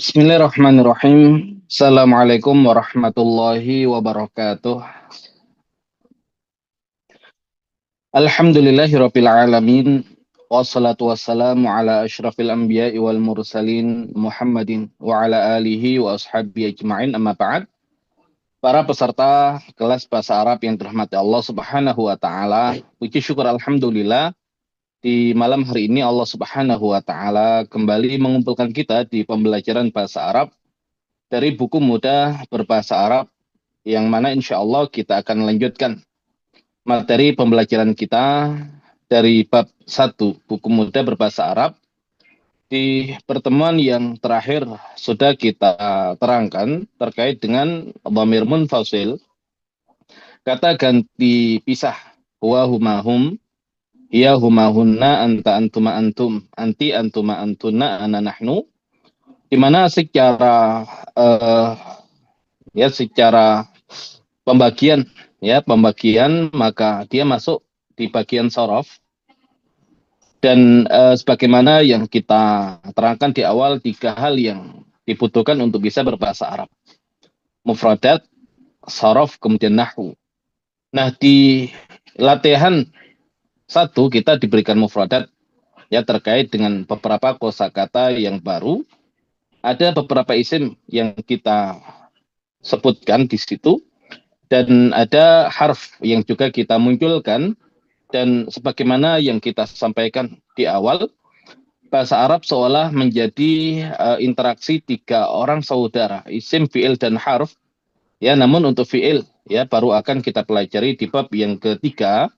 Bismillahirrahmanirrahim. Assalamualaikum warahmatullahi wabarakatuh. Alhamdulillahirabbil alamin. Wassalatu wassalamu ala asyrafil anbiya'i wal mursalin Muhammadin wa ala alihi wa ashabihi ajma'in, amma ba'd. Para peserta kelas bahasa Arab yang dirahmati Allah Subhanahu wa taala, puji syukur alhamdulillah di malam hari ini Allah Subhanahu wa taala kembali mengumpulkan kita di pembelajaran bahasa Arab dari buku mudah berbahasa Arab, yang mana insya Allah kita akan lanjutkan materi pembelajaran kita dari bab 1 buku mudah berbahasa Arab. Di pertemuan yang terakhir sudah kita terangkan terkait dengan dhamir munfasil, kata ganti pisah, huwa humahum, hiya humahunna, anta antuma antum, anti antuma antuna, ana nahnu, di mana secara pembagian maka dia masuk di bagian sorof. Dan sebagaimana yang kita terangkan di awal, 3 hal yang dibutuhkan untuk bisa berbahasa Arab: mufradat, sorof, kemudian nahwu. Nah, di latihan 1 kita diberikan mufradat, ya, terkait dengan beberapa kosakata yang baru. Ada beberapa isim yang kita sebutkan di situ, dan ada harf yang juga kita munculkan. Dan sebagaimana yang kita sampaikan di awal, bahasa Arab seolah menjadi interaksi 3 orang saudara, isim, fiil, dan harf. Ya, namun untuk fiil ya baru akan kita pelajari di bab yang ketiga,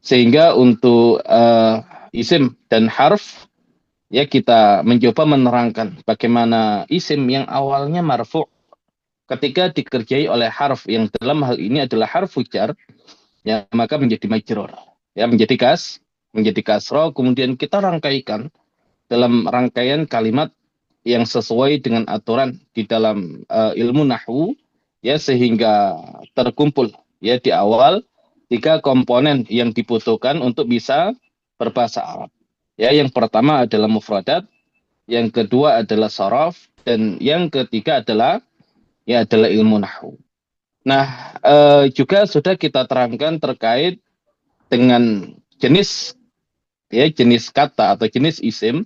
sehingga untuk isim dan harf ya kita mencoba menerangkan bagaimana isim yang awalnya marfu' ketika dikerjai oleh harf yang dalam hal ini adalah harfu jar, ya maka menjadi majrur, ya menjadi kasroh, kemudian kita rangkaikan dalam rangkaian kalimat yang sesuai dengan aturan di dalam ilmu nahwu, ya, sehingga terkumpul ya di awal 3 komponen yang dibutuhkan untuk bisa berbahasa Arab. Ya, yang pertama adalah mufradat, yang kedua adalah sorof, dan yang ketiga adalah ilmu nahwu. Nah, juga sudah kita terangkan terkait dengan jenis kata atau jenis isim,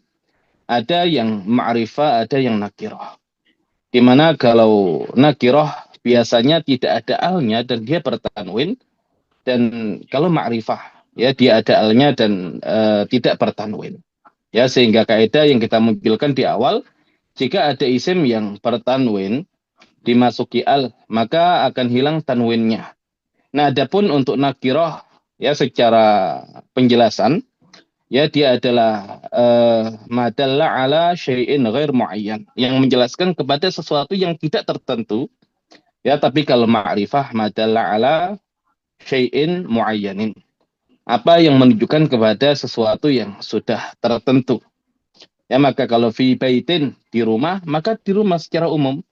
ada yang ma'rifah, ada yang nakirah. Di mana kalau nakirah biasanya tidak ada alnya dan dia bertanwin, dan kalau ma'rifah ya dia ada alnya dan tidak bertanwin. Ya, sehingga kaidah yang kita munculkan di awal, jika ada isim yang bertanwin dimasuki al, maka akan hilang tanwinnya. Nah, adapun untuk nakirah ya secara penjelasan, ya dia adalah madalla ala syai'in ghair muayyan, yang menjelaskan kepada sesuatu yang tidak tertentu. Ya, tapi kalau ma'rifah madalla ala syai'in muayyanin, apa yang menunjukkan kepada sesuatu yang sudah tertentu. Ya, maka kalau fi baitin di rumah, maka di rumah secara umum.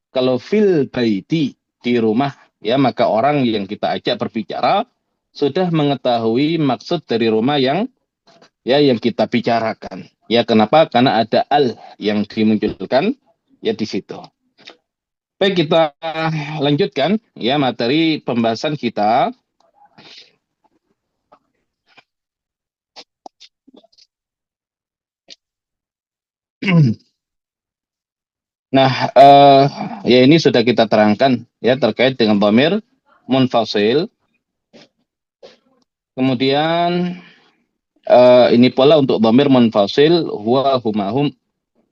Kalau fil baiti di rumah, ya maka orang yang kita ajak berbicara sudah mengetahui maksud dari rumah yang kita bicarakan. Ya, kenapa? Karena ada al yang dimunculkan ya di situ. Baik, kita lanjutkan ya materi pembahasan kita. Nah, ya ini sudah kita terangkan ya terkait dengan dhamir munfasil. Kemudian ini pula untuk dhamir munfasil, huwa humahum,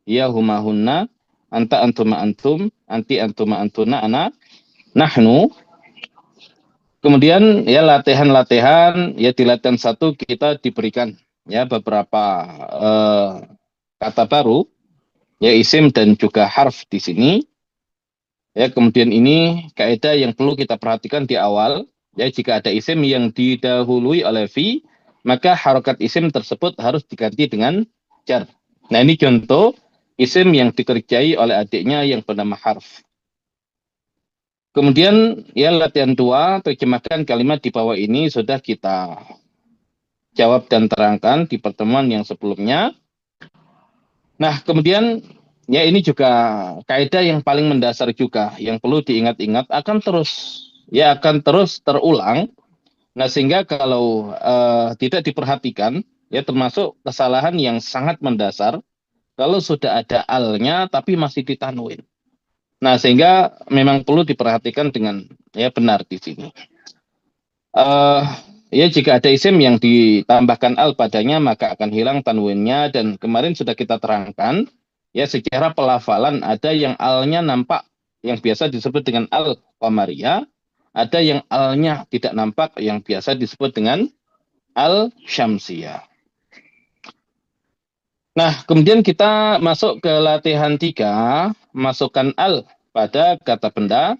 ya humahunna, anta antuma antum, anti antuma antuna, ana nahnu. Kemudian ya latihan-latihan, ya di latihan 1 kita diberikan ya beberapa kata baru, ya isim dan juga harf di sini. Ya, kemudian ini kaidah yang perlu kita perhatikan di awal, ya jika ada isim yang didahului oleh fi, maka harokat isim tersebut harus diganti dengan jar. Nah, ini contoh isim yang dikerjai oleh adiknya yang bernama harf. Kemudian ya latihan 2, terjemahkan kalimat di bawah ini sudah kita jawab dan terangkan di pertemuan yang sebelumnya. Nah, kemudian Ya, ini juga kaidah yang paling mendasar juga yang perlu diingat-ingat, akan terus terulang. Nah, sehingga kalau tidak diperhatikan, ya termasuk kesalahan yang sangat mendasar kalau sudah ada alnya tapi masih ditanwin. Nah, sehingga memang perlu diperhatikan dengan ya benar di sini. eh Ya, jika ada isim yang ditambahkan al padanya maka akan hilang tanwinnya, dan kemarin sudah kita terangkan ya secara pelafalan ada yang alnya nampak yang biasa disebut dengan al qamariyah, ada yang alnya tidak nampak yang biasa disebut dengan al syamsiyah. Nah, kemudian kita masuk ke latihan 3, masukkan al pada kata benda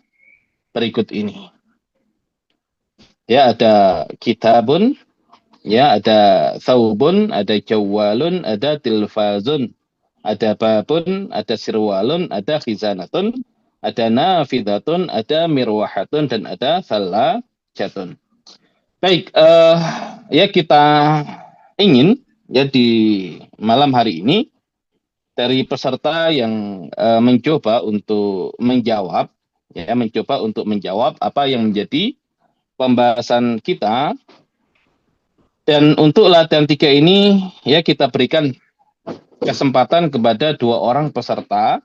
berikut ini. Ya, ada kitabun, ya, ada saubun, ada jawalun, ada tilfazun, ada babun, ada sirwalun, ada khizanatun, ada nafidatun, ada mirwahatun, dan ada salajatun. Baik, ya kita ingin ya di malam hari ini dari peserta yang mencoba untuk menjawab, ya mencoba untuk menjawab apa yang menjadi pembahasan kita. Dan untuk latihan 3 ini ya kita berikan kesempatan kepada 2 orang peserta.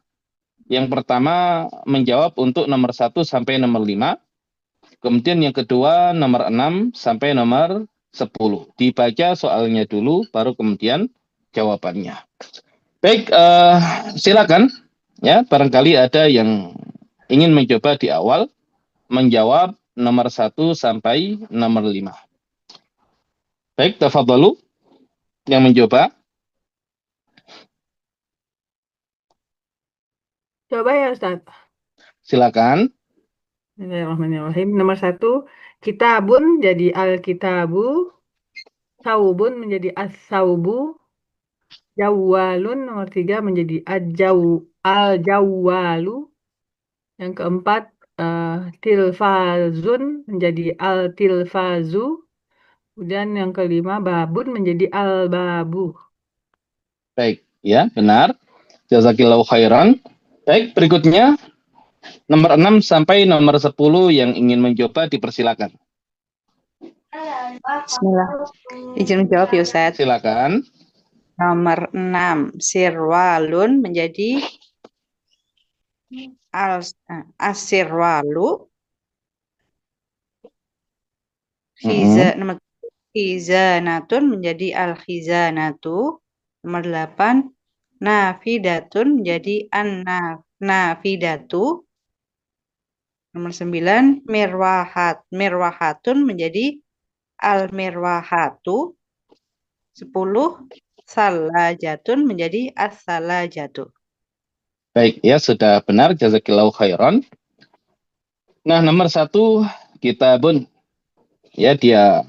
Yang pertama menjawab untuk nomor 1 sampai nomor 5. Kemudian yang kedua nomor 6 sampai nomor 10. Dibaca soalnya dulu baru kemudian jawabannya. Baik, silakan ya, barangkali ada yang ingin mencoba di awal menjawab nomor 1 sampai nomor 5. Baik, tafadhalu yang mencoba. Coba ya Ustaz. Silakan. Bismillahirrahmanirrahim. Nomor 1, kitabun jadi al-kitabu, saubun menjadi as-saubu, jawalun nomor 3 menjadi al-jawalu. Yang keempat, tilfazun menjadi al-tilfazu. Kemudian yang kelima, babun menjadi al-babu. Baik, ya, benar. Jazakillahu khairan. Baik, berikutnya nomor 6 sampai nomor 10 yang ingin mencoba dipersilakan. Bismillah. Izin menjawab ya Ustaz. Silakan. Nomor 6, sirwalun menjadi asirwalu. Nomor khizanatun menjadi al-khizanatu. Nomor 8, nafidatun menjadi an-nafidatu. Nomor 9, mirwahatun menjadi al-mirwahatu. 10, salajatun menjadi as-salajatu. Baik, ya sudah benar. Jazakillahu khairan. Nah, nomor 1 kitabun. Ya, dia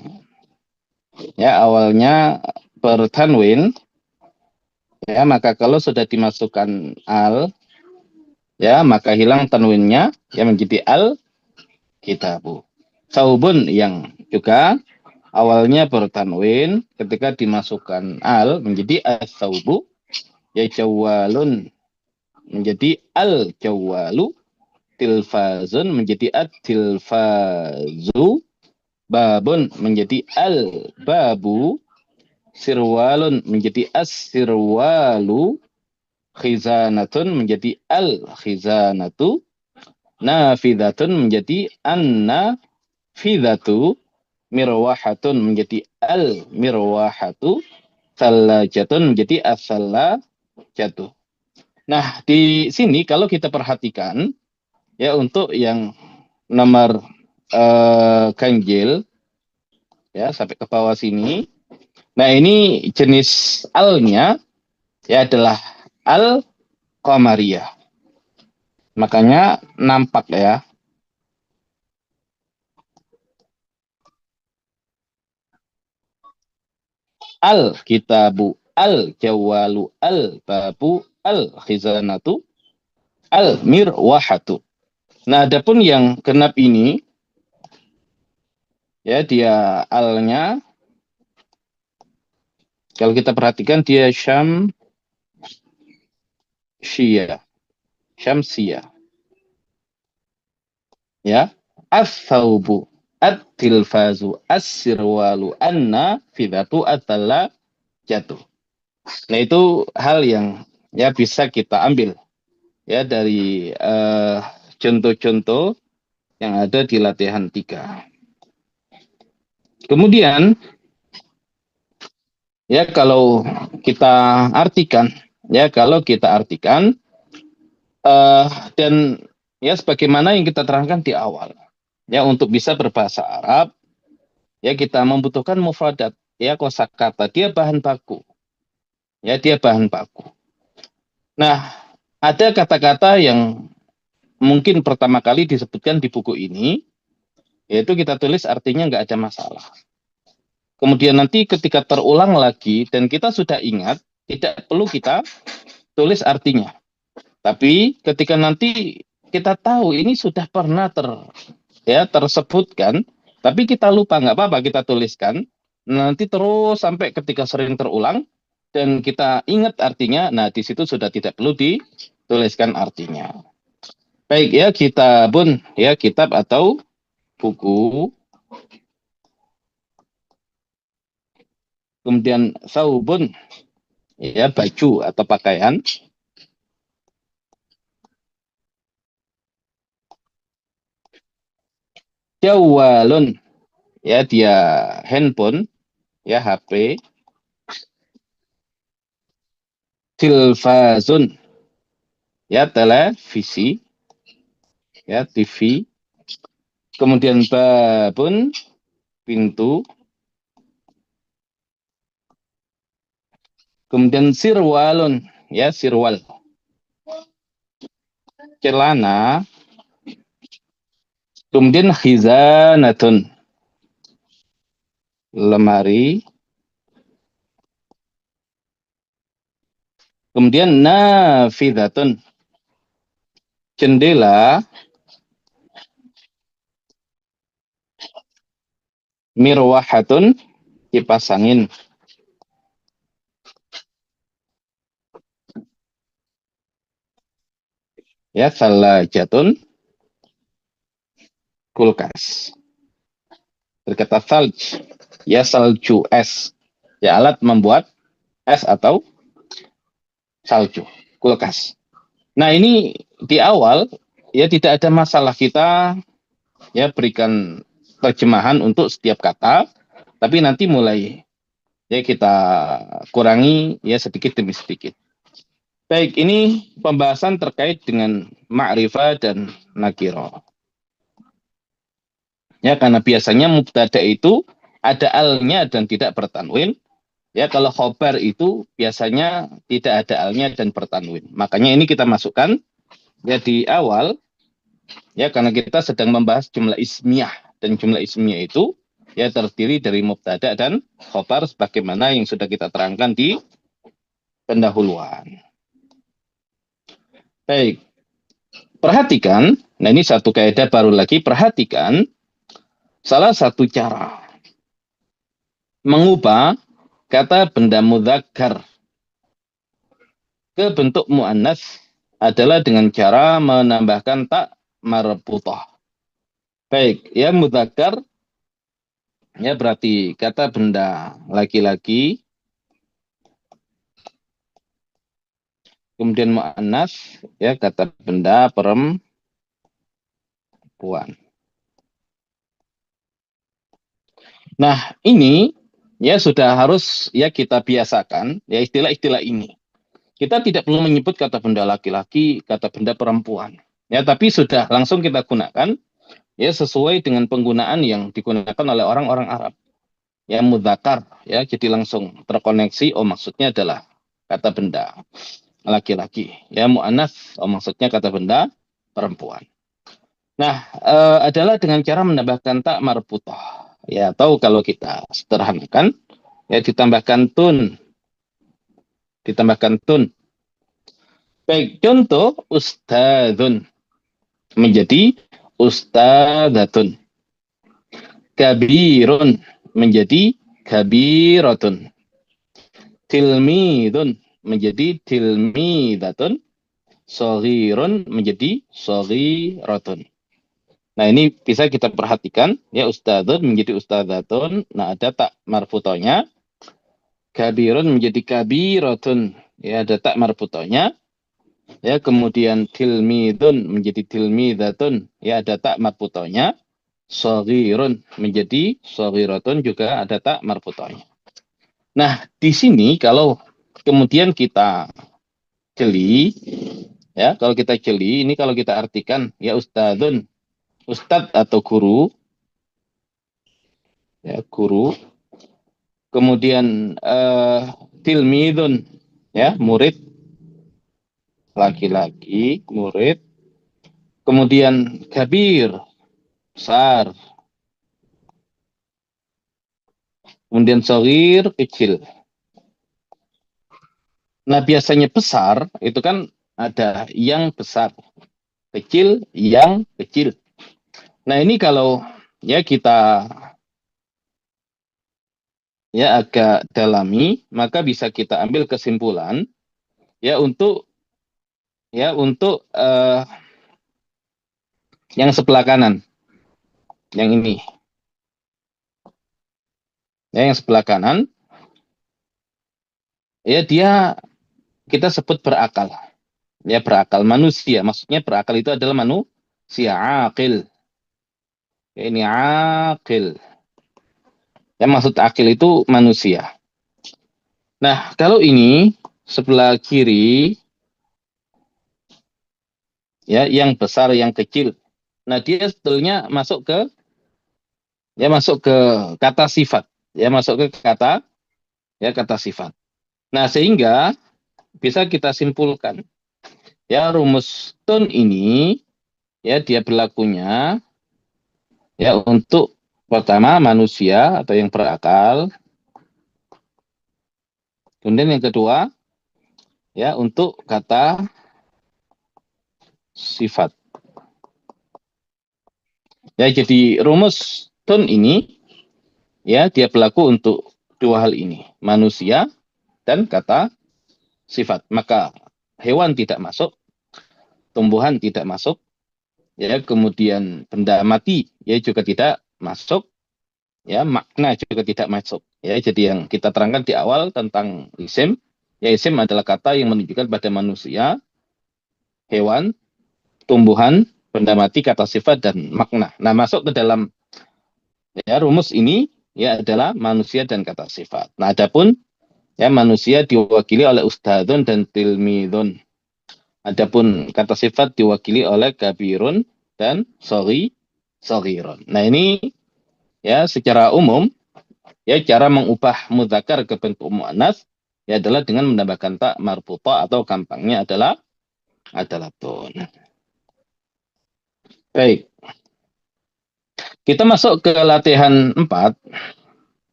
ya awalnya bertanwin. Ya, maka kalau sudah dimasukkan al, ya maka hilang tanwinnya ya menjadi al kitabu. Saubun yang juga awalnya bertanwin, ketika dimasukkan al menjadi as-saubu, ya jawalun menjadi al-jawalu, tilfazun menjadi at-tilfazu, babun menjadi al-babu, sirwalun menjadi as-sirwalu, khizanatun menjadi al-khizanatu, nafidatun menjadi an-nafidatu, mirwahatun menjadi al-mirwahatu, salajatun menjadi as-salajatu. Nah, di sini kalau kita perhatikan ya untuk yang nomor ganjil ya sampai ke bawah sini. Nah, ini jenis alnya ya adalah al qamariyah. Makanya nampak ya. Al kitabu, al jawalu, al babu, al khizanatu, al mirwahatu. Nah, adapun yang genap ini ya dia alnya kalau kita perhatikan dia syam syamsiyah. Ya, as-saubu, at-tilfazu, as-sirwalu, an-nafidatu, at-thalajatu. Nah, itu hal yang ya bisa kita ambil ya dari contoh-contoh yang ada di latihan 3. Kemudian ya kalau kita artikan dan ya sebagaimana yang kita terangkan di awal, ya untuk bisa berbahasa Arab ya kita membutuhkan mufradat, ya kosakata, dia bahan baku. Ya, dia bahan baku. Nah, ada kata-kata yang mungkin pertama kali disebutkan di buku ini, yaitu kita tulis artinya nggak ada masalah. Kemudian nanti ketika terulang lagi dan kita sudah ingat, tidak perlu kita tulis artinya. Tapi ketika nanti kita tahu ini sudah pernah tersebutkan, tapi kita lupa, nggak apa-apa kita tuliskan. Nanti terus sampai ketika sering terulang dan kita ingat artinya, nah di situ sudah tidak perlu dituliskan artinya. Baik ya, kitabun ya, kitab atau buku. Kemudian saubun ya, baju atau pakaian. Jawalun ya, dia handphone ya, HP. Tilfazun ya, televisi ya, TV. Kemudian babun, pintu. Kemudian sirwalun ya, sirwal, celana. Kemudian khizanatun, lemari. Kemudian nafidatun, jendela. Mirwahatun, kipas angin. Ya, salajatun, kulkas. Berkata salj, ya salju, es. Ya, alat membuat es atau salju, kulkas. Nah, ini di awal ya tidak ada masalah, kita ya berikan terjemahan untuk setiap kata, tapi nanti mulai ya kita kurangi ya sedikit demi sedikit. Baik, ini pembahasan terkait dengan ma'rifah dan nakirah. Ya, karena biasanya mubtada itu ada alnya dan tidak bertanwin. Ya, kalau khobar itu biasanya tidak ada alnya dan bertanwin. Makanya ini kita masukkan ya di awal, ya karena kita sedang membahas jumlah ismiyah, dan jumlah ismiyah itu ya terdiri dari mubtada dan khobar sebagaimana yang sudah kita terangkan di pendahuluan. Baik, perhatikan, nah ini satu kaidah baru lagi, perhatikan salah satu cara mengubah kata benda mudzakkar ke bentuk muannas adalah dengan cara menambahkan tak marbutah. Baik, ya mudzakkar ya berarti kata benda laki-laki. Kemudian muannas ya kata benda perempuan. Nah, ini ya sudah harus ya kita biasakan ya istilah-istilah ini. Kita tidak perlu menyebut kata benda laki-laki, kata benda perempuan. Ya, tapi sudah langsung kita gunakan ya sesuai dengan penggunaan yang digunakan oleh orang-orang Arab. Ya mudzakkar ya, jadi langsung terkoneksi, oh maksudnya adalah kata benda laki-laki. Ya muannats, oh maksudnya kata benda perempuan. Nah, adalah dengan cara menambahkan tak marbutah. Ya, atau kalau kita sederhanakan ya ditambahkan tun. Baik, contoh ustadzun menjadi ustadzatun. Kabirun menjadi kabiratun. Tilmidun menjadi tilmidatun. Shaghirun menjadi shaghiratun. Nah, ini bisa kita perhatikan ya, ustadzun menjadi ustadzatun. Nah, ada tak marfutonya. Kabirun menjadi kabiratun. Ya, ada tak marfutonya. Ya, kemudian tilmidun menjadi tilmidatun. Ya, ada tak marfutonya. Shaghirun menjadi shaghiratun, juga ada tak marfutonya. Nah, di sini kalau kemudian kita jeli, ya, kalau kita jeli, ini kalau kita artikan, ya ustadzun, ustadz atau guru, ya guru, kemudian tilmidun, ya murid, laki-laki, murid, kemudian kabir, besar, kemudian shagir, kecil. Nah, biasanya besar itu kan ada yang besar, kecil, yang kecil. Nah, ini kalau ya kita ya agak dalami, maka bisa kita ambil kesimpulan ya untuk yang sebelah kanan, yang ini. Ya, yang sebelah kanan ya dia kita sebut berakal. Ya, berakal manusia. Maksudnya berakal itu adalah manusia akil. Ya, ini akil. Ya, maksud akil itu manusia. Nah, kalau ini sebelah kiri, ya, yang besar, yang kecil. Nah, dia sebetulnya masuk ke kata sifat. Ya, masuk ke kata sifat. Nah, sehingga bisa kita simpulkan, ya, rumus tun ini, ya, dia berlakunya, ya, untuk pertama manusia atau yang berakal. Kemudian yang kedua, ya, untuk kata sifat. Ya, jadi rumus tun ini, ya, dia berlaku untuk dua hal ini, manusia dan kata sifat. Maka hewan tidak masuk, tumbuhan tidak masuk, ya, kemudian benda mati ya juga tidak masuk, ya, makna juga tidak masuk. Ya, jadi yang kita terangkan di awal tentang isim, ya, isim adalah kata yang menunjukkan pada manusia, hewan, tumbuhan, benda mati, kata sifat, dan makna. Nah, masuk ke dalam ya rumus ini ya adalah manusia dan kata sifat. Nah, adapun ya manusia diwakili oleh ustadzun dan tilmidun. Adapun kata sifat diwakili oleh kabirun dan soghirun. Nah, ini ya secara umum ya cara mengubah mudzakkar ke bentuk muannas ya adalah dengan menambahkan tak marfuta atau gampangnya adalah tun. Baik. Kita masuk ke latihan 4.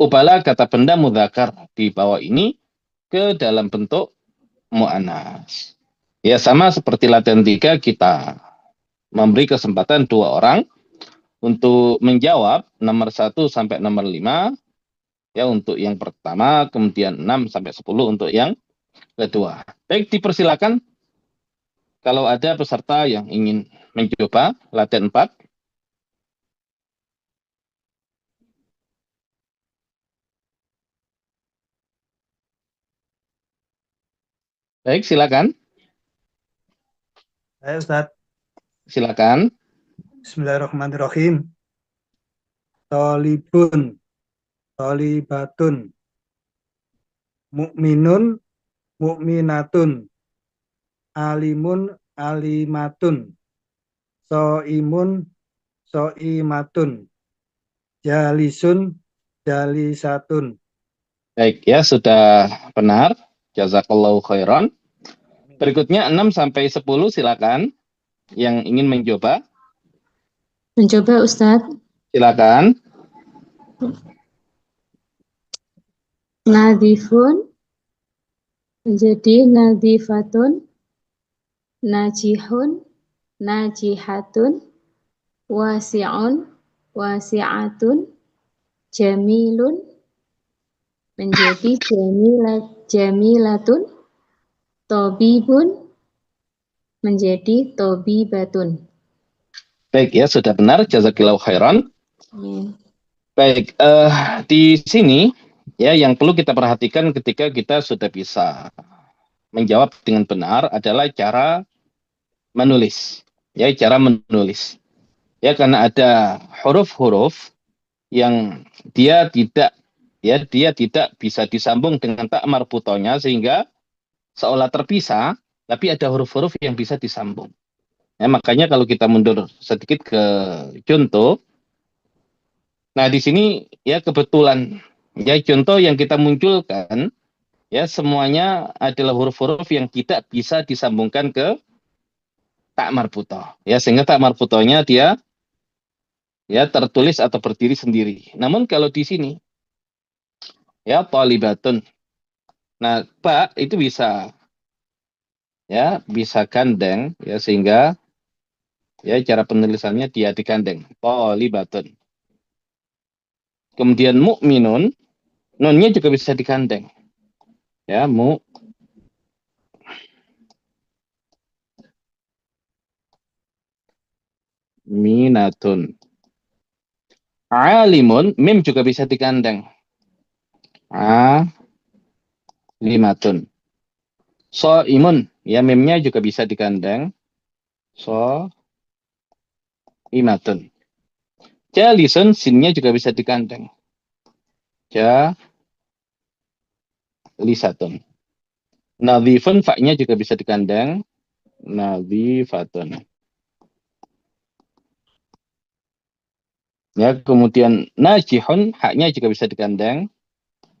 Ubahlah kata benda mudzakkar di bawah ini ke dalam bentuk muannas. Ya, sama seperti latihan 3, kita memberi kesempatan 2 orang untuk menjawab nomor 1 sampai nomor 5 ya untuk yang pertama, kemudian 6 sampai 10 untuk yang kedua. Baik, dipersilakan kalau ada peserta yang ingin mencoba latihan 4. Baik, silakan. Ayo Ustaz. Silakan. Bismillahirrahmanirrahim. Tolibun, tolibatun, mukminun, mukminatun, alimun, alimatun, soimun, soimatun, jalisun, jalisatun. Baik, ya sudah benar. Jazakallahu khairan. Berikutnya 6 sampai 10 silakan yang ingin mencoba. Mencoba Ustadz. Silakan. Nadifun menjadi nadifatun, najihun, najihatun, wasi'un, wasi'atun, jamilun menjadi jamilatun, tabibun, menjadi tobibatun. Baik ya, sudah benar. Jazakillahu khairan. Amin. Baik, di sini ya yang perlu kita perhatikan ketika kita sudah bisa menjawab dengan benar adalah cara menulis. Ya, cara menulis. Ya, karena ada huruf-huruf yang dia tidak bisa disambung dengan tak marbutonya sehingga seolah terpisah, tapi ada huruf-huruf yang bisa disambung. Ya, makanya kalau kita mundur sedikit ke contoh, nah di sini ya kebetulan ya contoh yang kita munculkan ya semuanya adalah huruf-huruf yang tidak bisa disambungkan ke tak marbutoh. Ya, sehingga tak marbutohnya dia ya tertulis atau berdiri sendiri. Namun kalau di sini ya thalibatun. Nah, ba itu bisa gandeng ya sehingga ya cara penulisannya dia digandeng. Thalibatun. Kemudian mukminun, nunnya juga bisa digandeng. Ya, minatun. Alimun, mim juga bisa digandeng. Limatun. Imun, ya mimnya juga bisa digandeng. Imatun. Jalisun, sinnya juga bisa digandeng. Lisatun. Nadhifun, fa-nya juga bisa digandeng. Nadhifatun. Ya, kemudian najihun, haknya juga bisa digandeng.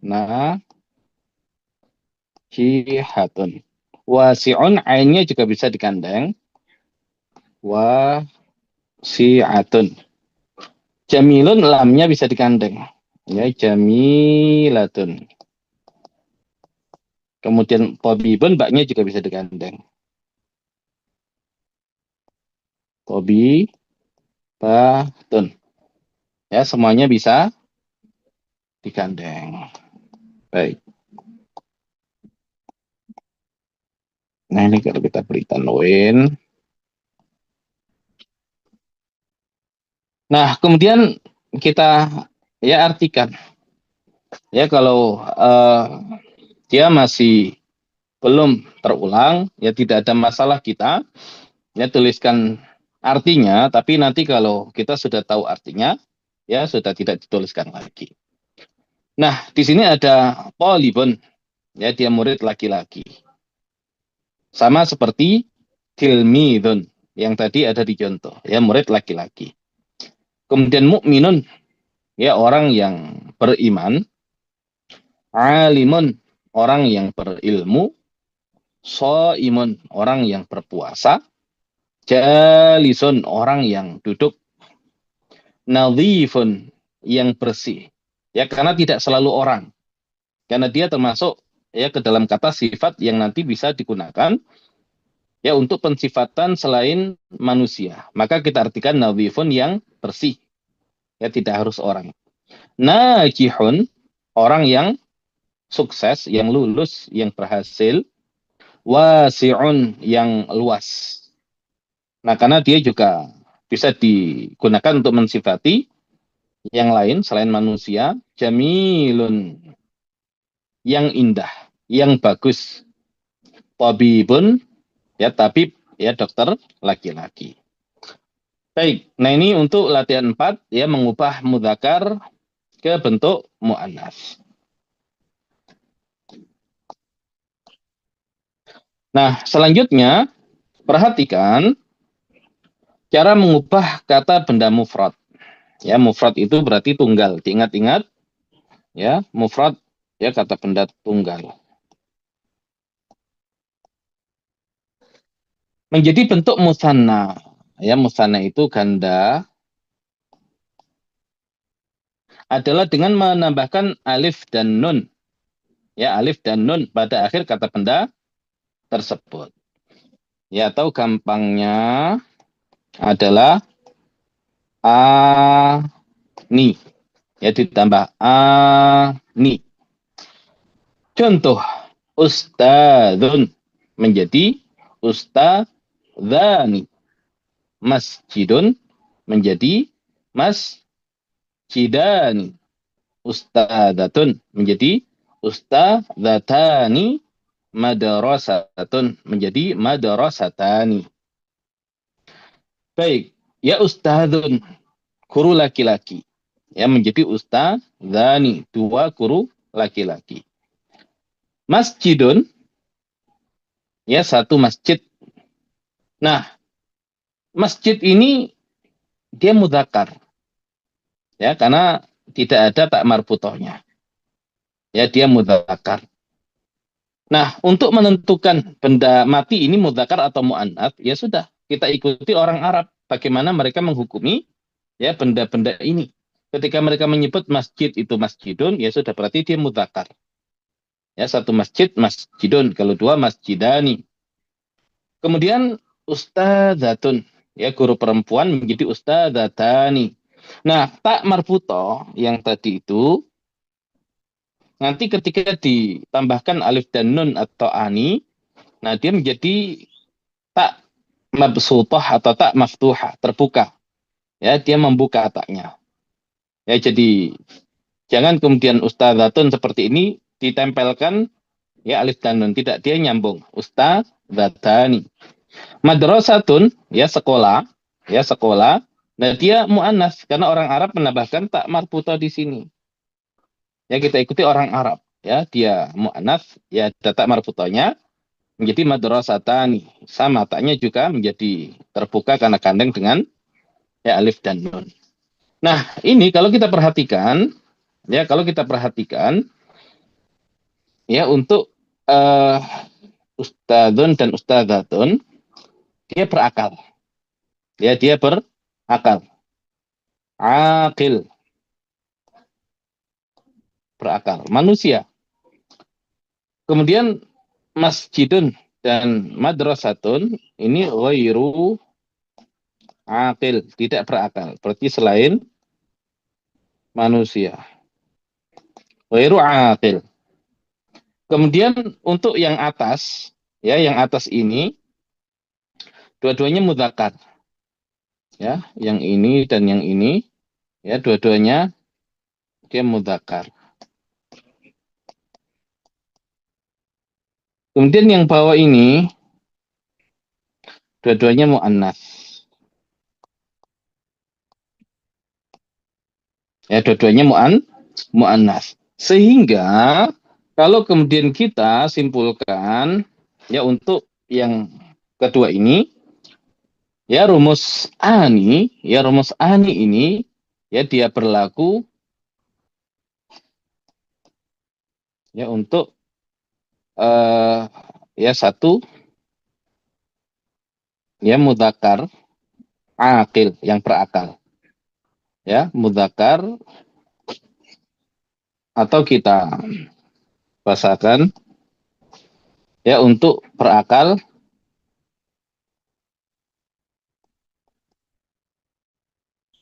Najihatun. Wasi'un, ainnya juga bisa digandeng. Wasi'atun. Jamilun, lamnya bisa digandeng. Ya, jamilatun. Kemudian tabibun, baknya juga bisa digandeng. Tabibatun. Ya, semuanya bisa digandeng. Baik. Nah, ini kalau kita beri tanwin. Nah, kemudian kita ya artikan. Ya, kalau dia masih belum terulang, ya tidak ada masalah kita ya tuliskan artinya, tapi nanti kalau kita sudah tahu artinya, ya sudah tidak dituliskan lagi. Nah, di sini ada polibun, ya dia murid laki-laki. Sama seperti tilmidun yang tadi ada di contoh, ya murid laki-laki. Kemudian mukminun, ya orang yang beriman. Alimun, orang yang berilmu. Shaimun, orang yang berpuasa. Jalisun, orang yang duduk. Nadhifun, yang bersih. Ya, karena tidak selalu orang. Karena dia termasuk ya ke dalam kata sifat yang nanti bisa digunakan ya untuk pensifatan selain manusia. Maka kita artikan nadhifun, yang bersih. Ya, tidak harus orang. Najihun, orang yang sukses, yang lulus, yang berhasil. Wasi'un, yang luas. Nah, karena dia juga bisa digunakan untuk mensifati yang lain selain manusia. Jamilun, yang indah, yang bagus. Tabibun, ya tabib, ya dokter laki-laki. Baik, nah ini untuk latihan 4, ya mengubah mudzakkar ke bentuk mu'annas. Nah, selanjutnya perhatikan cara mengubah kata benda mufrad. Ya, mufrad itu berarti tunggal. Diingat-ingat ya, mufrad ya kata benda tunggal. Menjadi bentuk musanna. Ya, musanna itu ganda adalah dengan menambahkan alif dan nun. Ya, alif dan nun pada akhir kata benda tersebut. Ya, atau gampangnya adalah ani. Ya, ditambah ani. Contoh, ustadzun menjadi ustadzun. ustadzani. Masjidun menjadi masjidani. Ustadzatun menjadi ustadzatani. Madrasatun menjadi madrasatani. Baik, ya ustadzun, guru laki-laki. Ya, menjadi ustadzani, 2 guru laki-laki. Masjidun, ya 1 masjid. Nah, masjid ini dia mudzakkar. Ya, karena tidak ada tak marbutohnya. Ya, dia mudzakkar. Nah, untuk menentukan benda mati ini mudzakkar atau muannats, ya sudah, kita ikuti orang Arab bagaimana mereka menghukumi ya benda-benda ini. Ketika mereka menyebut masjid itu masjidun, ya sudah berarti dia mudzakkar. Ya, 1 masjid masjidun, kalau 2 masjidani. Kemudian ustadzatun, ya guru perempuan menjadi ustadzatani. Nah, tak marbutoh yang tadi itu nanti ketika ditambahkan alif dan nun atau ani, nah dia menjadi tak mabsutah atau tak maftuhah, terbuka. Ya, dia membuka taknya. Ya, jadi jangan kemudian ustadzatun seperti ini ditempelkan ya alif dan nun, tidak, dia nyambung. Ustadzatani. Madrasatun, ya sekolah, ya sekolah. Nah, dia muannas karena orang Arab menambahkan tak marbuta di sini. Ya, kita ikuti orang Arab, ya, dia muannas, ya ada tak marbutanya menjadi madrasatani. Sama taknya juga menjadi terbuka karena gandeng dengan ya alif dan nun. Nah, ini kalau kita perhatikan, ya untuk ustadzun dan ustadzatun, dia berakal. Ya, dia berakal. Aqil. Berakal. Manusia. Kemudian masjidun dan madrasatun ini ghairu aqil, tidak berakal. Berarti selain manusia. Ghairu aqil. Kemudian untuk yang atas, ya yang atas ini dua-duanya mudzakkar. Ya, yang ini dan yang ini ya dua-duanya dia mudzakkar. Kemudian yang bawah ini dua-duanya muannats. Ya, dua-duanya muannats. Sehingga kalau kemudian kita simpulkan ya untuk yang kedua ini ya rumus ani ini ya dia berlaku ya untuk ya 1 ya mudzakkar aqil yang berakal. Ya, mudzakkar atau kita bahasakan ya untuk berakal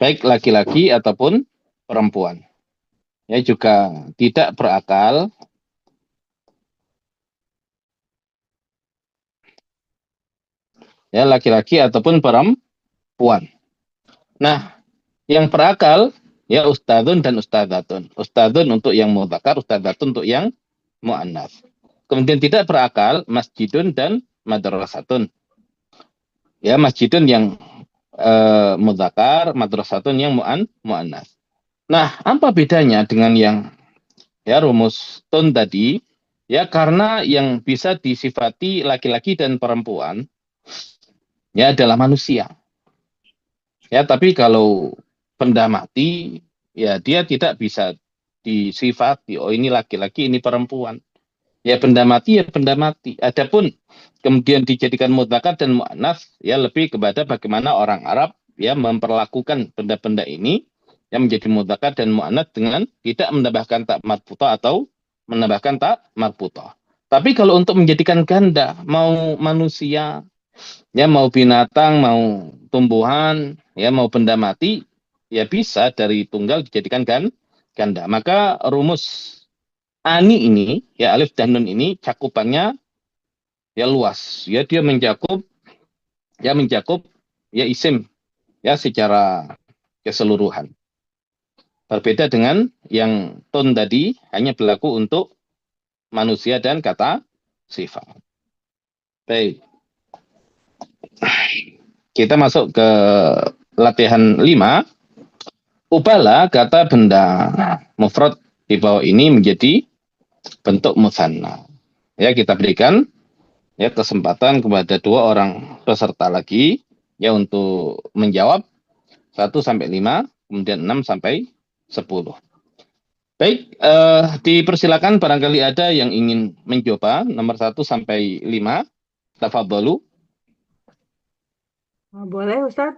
baik laki-laki ataupun perempuan. Ya, juga tidak berakal ya laki-laki ataupun perempuan. Nah, yang berakal ya ustadzun dan ustadzatun. Ustadzun untuk yang mudzakkar, ustadzatun untuk yang muannats. Kemudian tidak berakal masjidun dan madrasatun. Ya, masjidun yang mudzakkar, madrasatun yang muannats. Nah, apa bedanya dengan yang ya rumus tun tadi? Ya, karena yang bisa disifati laki-laki dan perempuan ya adalah manusia. Ya, tapi kalau benda mati ya dia tidak bisa disifati oh ini laki-laki, ini perempuan. Ya benda mati ya benda mati. Adapun kemudian dijadikan mudzakkar dan muannats ya lebih kepada bagaimana orang Arab ya memperlakukan benda-benda ini yang menjadi mudzakkar dan muannats dengan tidak menambahkan tak marbuthah atau menambahkan tak marbuthah. Tapi kalau untuk menjadikan ganda, mau manusia, ya mau binatang, mau tumbuhan, ya mau benda mati, ya bisa dari tunggal dijadikan ganda. Maka rumus ani ini, ya alif dan nun ini cakupannya ya luas. Ya dia mencakup ya mencakup ya isim ya secara keseluruhan. Berbeda dengan yang tun tadi hanya berlaku untuk manusia dan kata sifat. Baik. Kita masuk ke latihan 5. Ubahlah kata benda mufrad di bawah ini menjadi bentuk musanna. Ya, kita berikan ya kesempatan kepada 2 orang peserta lagi ya untuk menjawab 1 sampai 5, kemudian 6 sampai 10. Baik, dipersilakan barangkali ada yang ingin mencoba nomor 1 sampai 5. Tafadhalu. Boleh Ustaz?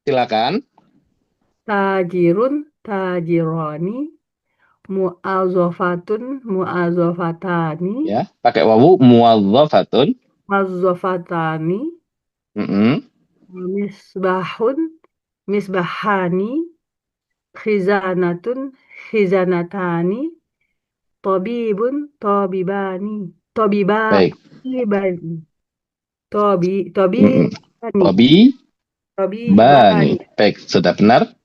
Silakan. Tajirun, tajironi, mu'azzafatun, mu'azzafatani, Ya, pakai wawu muwadzafatun. mu'azzafatani, misbahun, misbahani, khizanatun, khizanatani, tabibun, tabibani, Baik. tabibani, tabibani, Tobi tabibani. bani. Baik, sudah benar.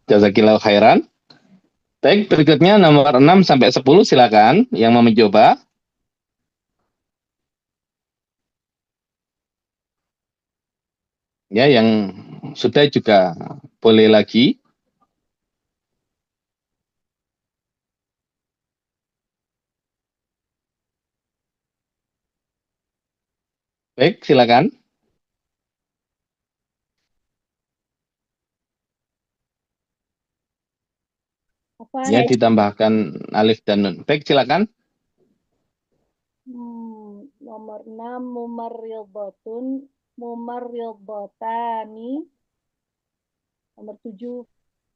Jazakillahu khairan. Baik, berikutnya nomor 6 sampai 10 silakan yang mau mencoba. Ya, yang sudah juga boleh lagi. Baik, silakan. Ya, ditambahkan alif dan nun. Baik, silakan. Nomor 6 mumarridatun, mumarridatani. Nomor 7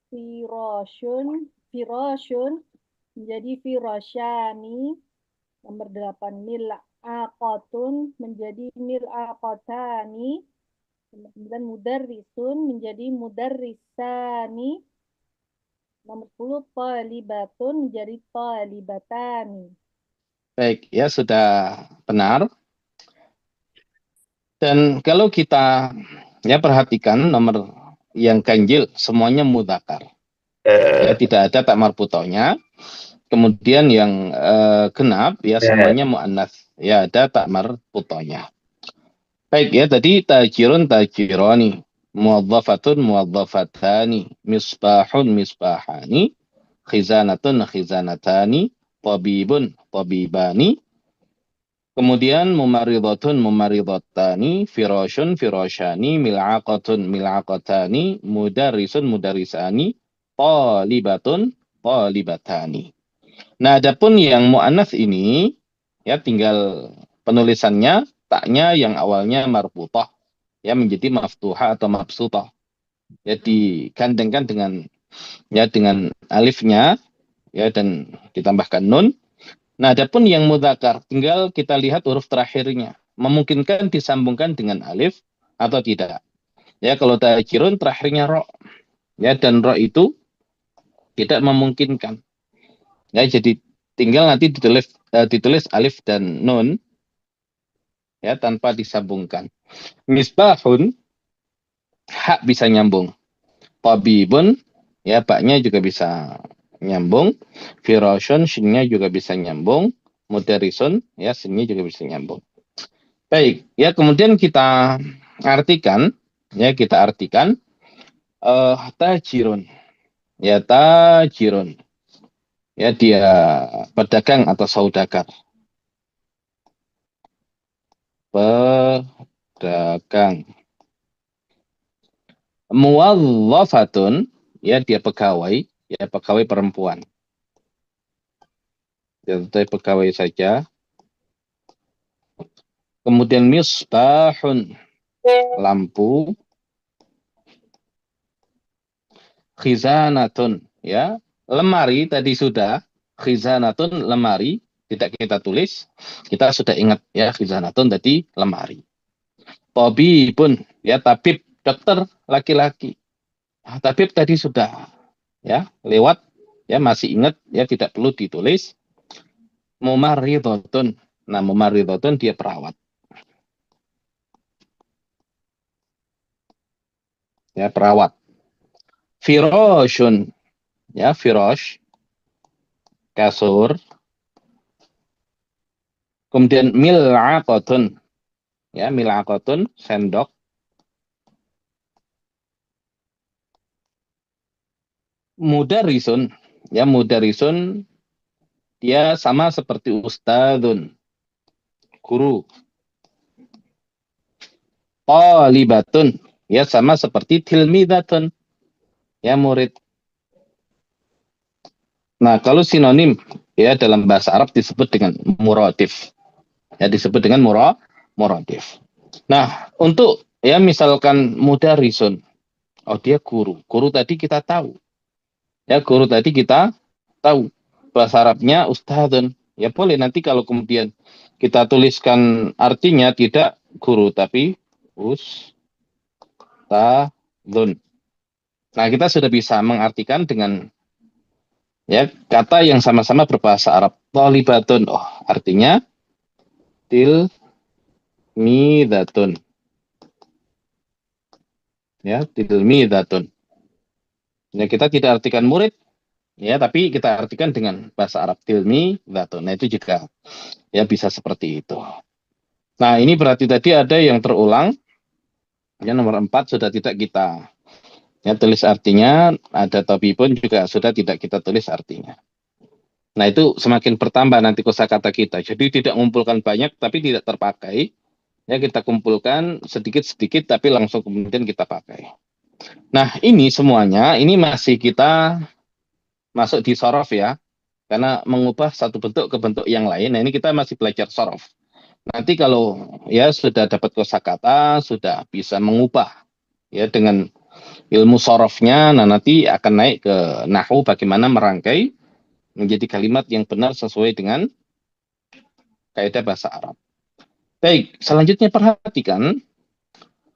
firasyun menjadi firasyani. Nomor 8 mil'aqatun menjadi mil'aqatani. Nomor 9 mudarrisun menjadi mudarrisani. Nomor 10 talibatun menjadi talibatani. Baik, ya sudah benar. Dan kalau kita ya perhatikan nomor yang ganjil semuanya mudzakkar. Ya, tidak ada tak marbutohnya. Kemudian yang genap ya semuanya muannats. Ya, ada tak marbutohnya. Baik ya, tadi tajirun tajirani, muwadzafatun muwadzafatani, misbahun misbahani, khizanatun khizanatani, tabibun tabibani. Kemudian mumaridhatun mumaridhatani, firasyun firasyani, mil'aqatun mil'aqatani, mudarrisun mudarrisani, talibatun talibatani. Nah, adapun yang muannats ini ya tinggal penulisannya taknya yang awalnya marbutah ya menjadi maftuhah atau mabsutah. Ya digandengkan dengan alifnya ya dan ditambahkan nun. Nah, adapun yang mudzakkar tinggal kita lihat huruf terakhirnya memungkinkan disambungkan dengan alif atau tidak. Ya, kalau tajirun terakhirnya ro. Ya, dan ro itu tidak memungkinkan. Ya, jadi tinggal nanti ditulis alif dan nun ya tanpa disambungkan. Misbahun hak bisa nyambung. Tabibun ya baknya juga bisa nyambung. Firasyun shinnya juga bisa nyambung. Mudarrisun ya sinnya juga bisa nyambung. Baik, ya kemudian kita artikan tajirun. Ya tajirun. Ya dia pedagang atau saudagar. Pedagang. Muwadzafatun ya dia pegawai, ya pegawai perempuan. Ya pegawai saja. Kemudian misbahun lampu. Khizanatun ya lemari tadi sudah. Khizanatun lemari tidak kita tulis, kita sudah ingat ya khizanatun tadi lemari. Tabibun ya tabib dokter laki-laki. Tabib tadi sudah ya lewat ya masih ingat ya tidak perlu ditulis. Mumarridhatun. Nah, mumarridhatun dia perawat. ya perawat. Firoshun, ya firosh, kasur. Kemudian mil'aqatun, ya mil'aqatun, sendok. Mudarisun, ya mudarisun, dia sama seperti ustadzun, guru. Talibatun, ya sama seperti tilmidatun, ya murid. Nah, kalau sinonim ya dalam bahasa Arab disebut dengan muradif. Ya disebut dengan muradif. Nah, untuk ya misalkan mudarisun, oh dia guru. Guru tadi kita tahu. Ya guru tadi kita tahu. Bahasa Arabnya ustadzun. Ya boleh nanti kalau kemudian kita tuliskan artinya tidak guru tapi ustadzun. Nah, kita sudah bisa mengartikan dengan ya kata yang sama-sama berbahasa Arab. Thalibatun, oh artinya tilmidatun, ya tilmidatun. Ya kita tidak artikan murid, ya tapi kita artikan dengan bahasa Arab tilmidatun. Nah itu juga ya bisa seperti itu. Nah ini berarti tadi ada yang terulang. Ya nomor 4 sudah tidak kita ya tulis artinya, ada topi pun juga sudah tidak kita tulis artinya. Nah itu semakin bertambah nanti kosakata kita. Jadi tidak mengumpulkan banyak tapi tidak terpakai. Ya kita kumpulkan sedikit-sedikit tapi langsung kemudian kita pakai. Nah ini semuanya ini masih kita masuk di sorof ya. Karena mengubah satu bentuk ke bentuk yang lain. Nah ini kita masih belajar sorof. Nanti kalau ya sudah dapat kosakata, sudah bisa mengubah ya dengan ilmu sorofnya, nah nanti akan naik ke nahu bagaimana merangkai menjadi kalimat yang benar sesuai dengan kaidah bahasa Arab. Baik, selanjutnya perhatikan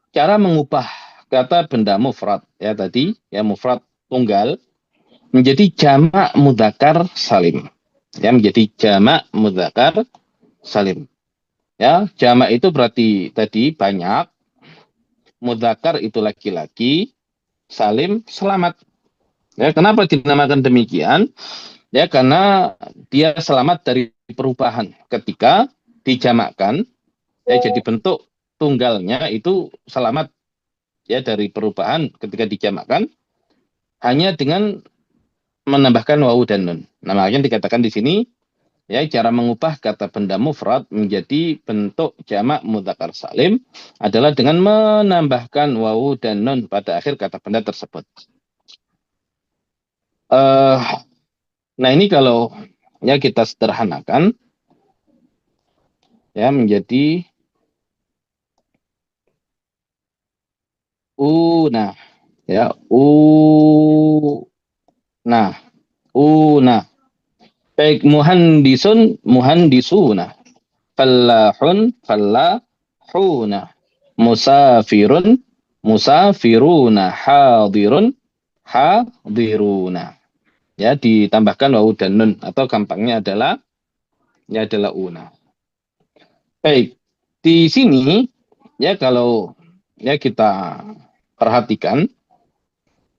cara mengubah kata benda mufrad ya tadi ya mufrad tunggal menjadi jamak mudzakkar salim. Ya menjadi jamak mudzakkar salim. Ya, jamak itu berarti tadi banyak, mudzakkar itu laki-laki, salim selamat. Ya, kenapa dinamakan demikian? Ya karena dia selamat dari perubahan ketika dijamakkan ya jadi bentuk tunggalnya itu selamat ya dari perubahan ketika dijamakkan hanya dengan menambahkan wawu dan nun. Nah, makanya dikatakan di sini ya cara mengubah kata benda mufrad menjadi bentuk jamak mudzakkar salim adalah dengan menambahkan wawu dan nun pada akhir kata benda tersebut. Nah ini kalau ya kita sederhanakan ya menjadi una ya una baik muhandisuna fallahun fallahuna musafiruna hadiruna ya ditambahkan wawu dan nun atau gampangnya adalah una. Baik, di sini ya kalau ya kita perhatikan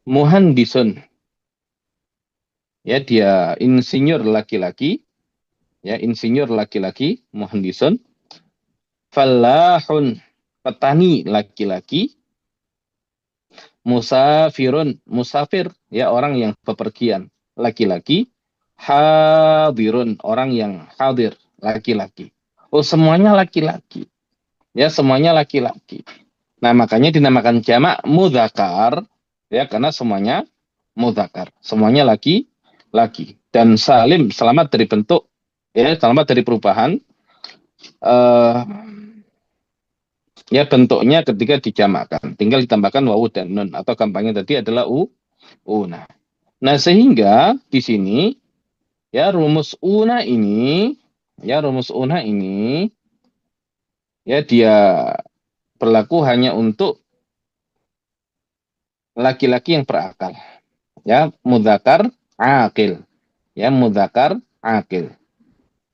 muhandisun ya dia insinyur laki-laki ya insinyur laki-laki muhandisun. Fallahun petani laki-laki. Musafir ya orang yang bepergian laki-laki. Hadirun orang yang hadir laki-laki. Oh semuanya laki-laki. Ya semuanya laki-laki. Nah makanya dinamakan jamak mudzakkar ya karena semuanya mudzakkar. Semuanya laki-laki. Dan salim selamat dari bentuk ya selamat dari perubahan ya bentuknya ketika dijamakkan. Tinggal ditambahkan wawu dan nun atau gampangnya tadi adalah una. Nah sehingga di sini ya rumus una ini ya dia berlaku hanya untuk laki-laki yang berakal. Ya mudzakkar aqil. Ya mudzakkar aqil.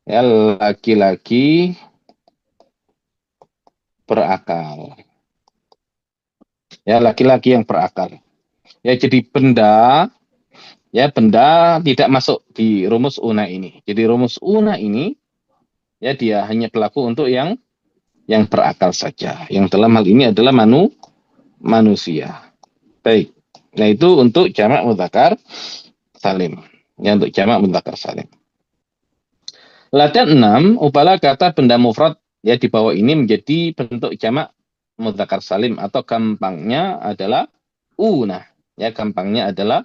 Ya laki-laki berakal. Ya, laki-laki yang berakal. Ya, jadi benda, ya benda tidak masuk di rumus una ini. Jadi rumus una ini, ya dia hanya berlaku untuk yang berakal saja. Yang dalam hal ini adalah manusia. Baik. Nah, itu untuk jamak mudzakkar salim. Ya, untuk jamak mudzakkar salim. Latihan 6, ubahlah kata benda mufrad ya di bawah ini menjadi bentuk jamak mudzakkar salim atau gampangnya adalah una. Ya, gampangnya adalah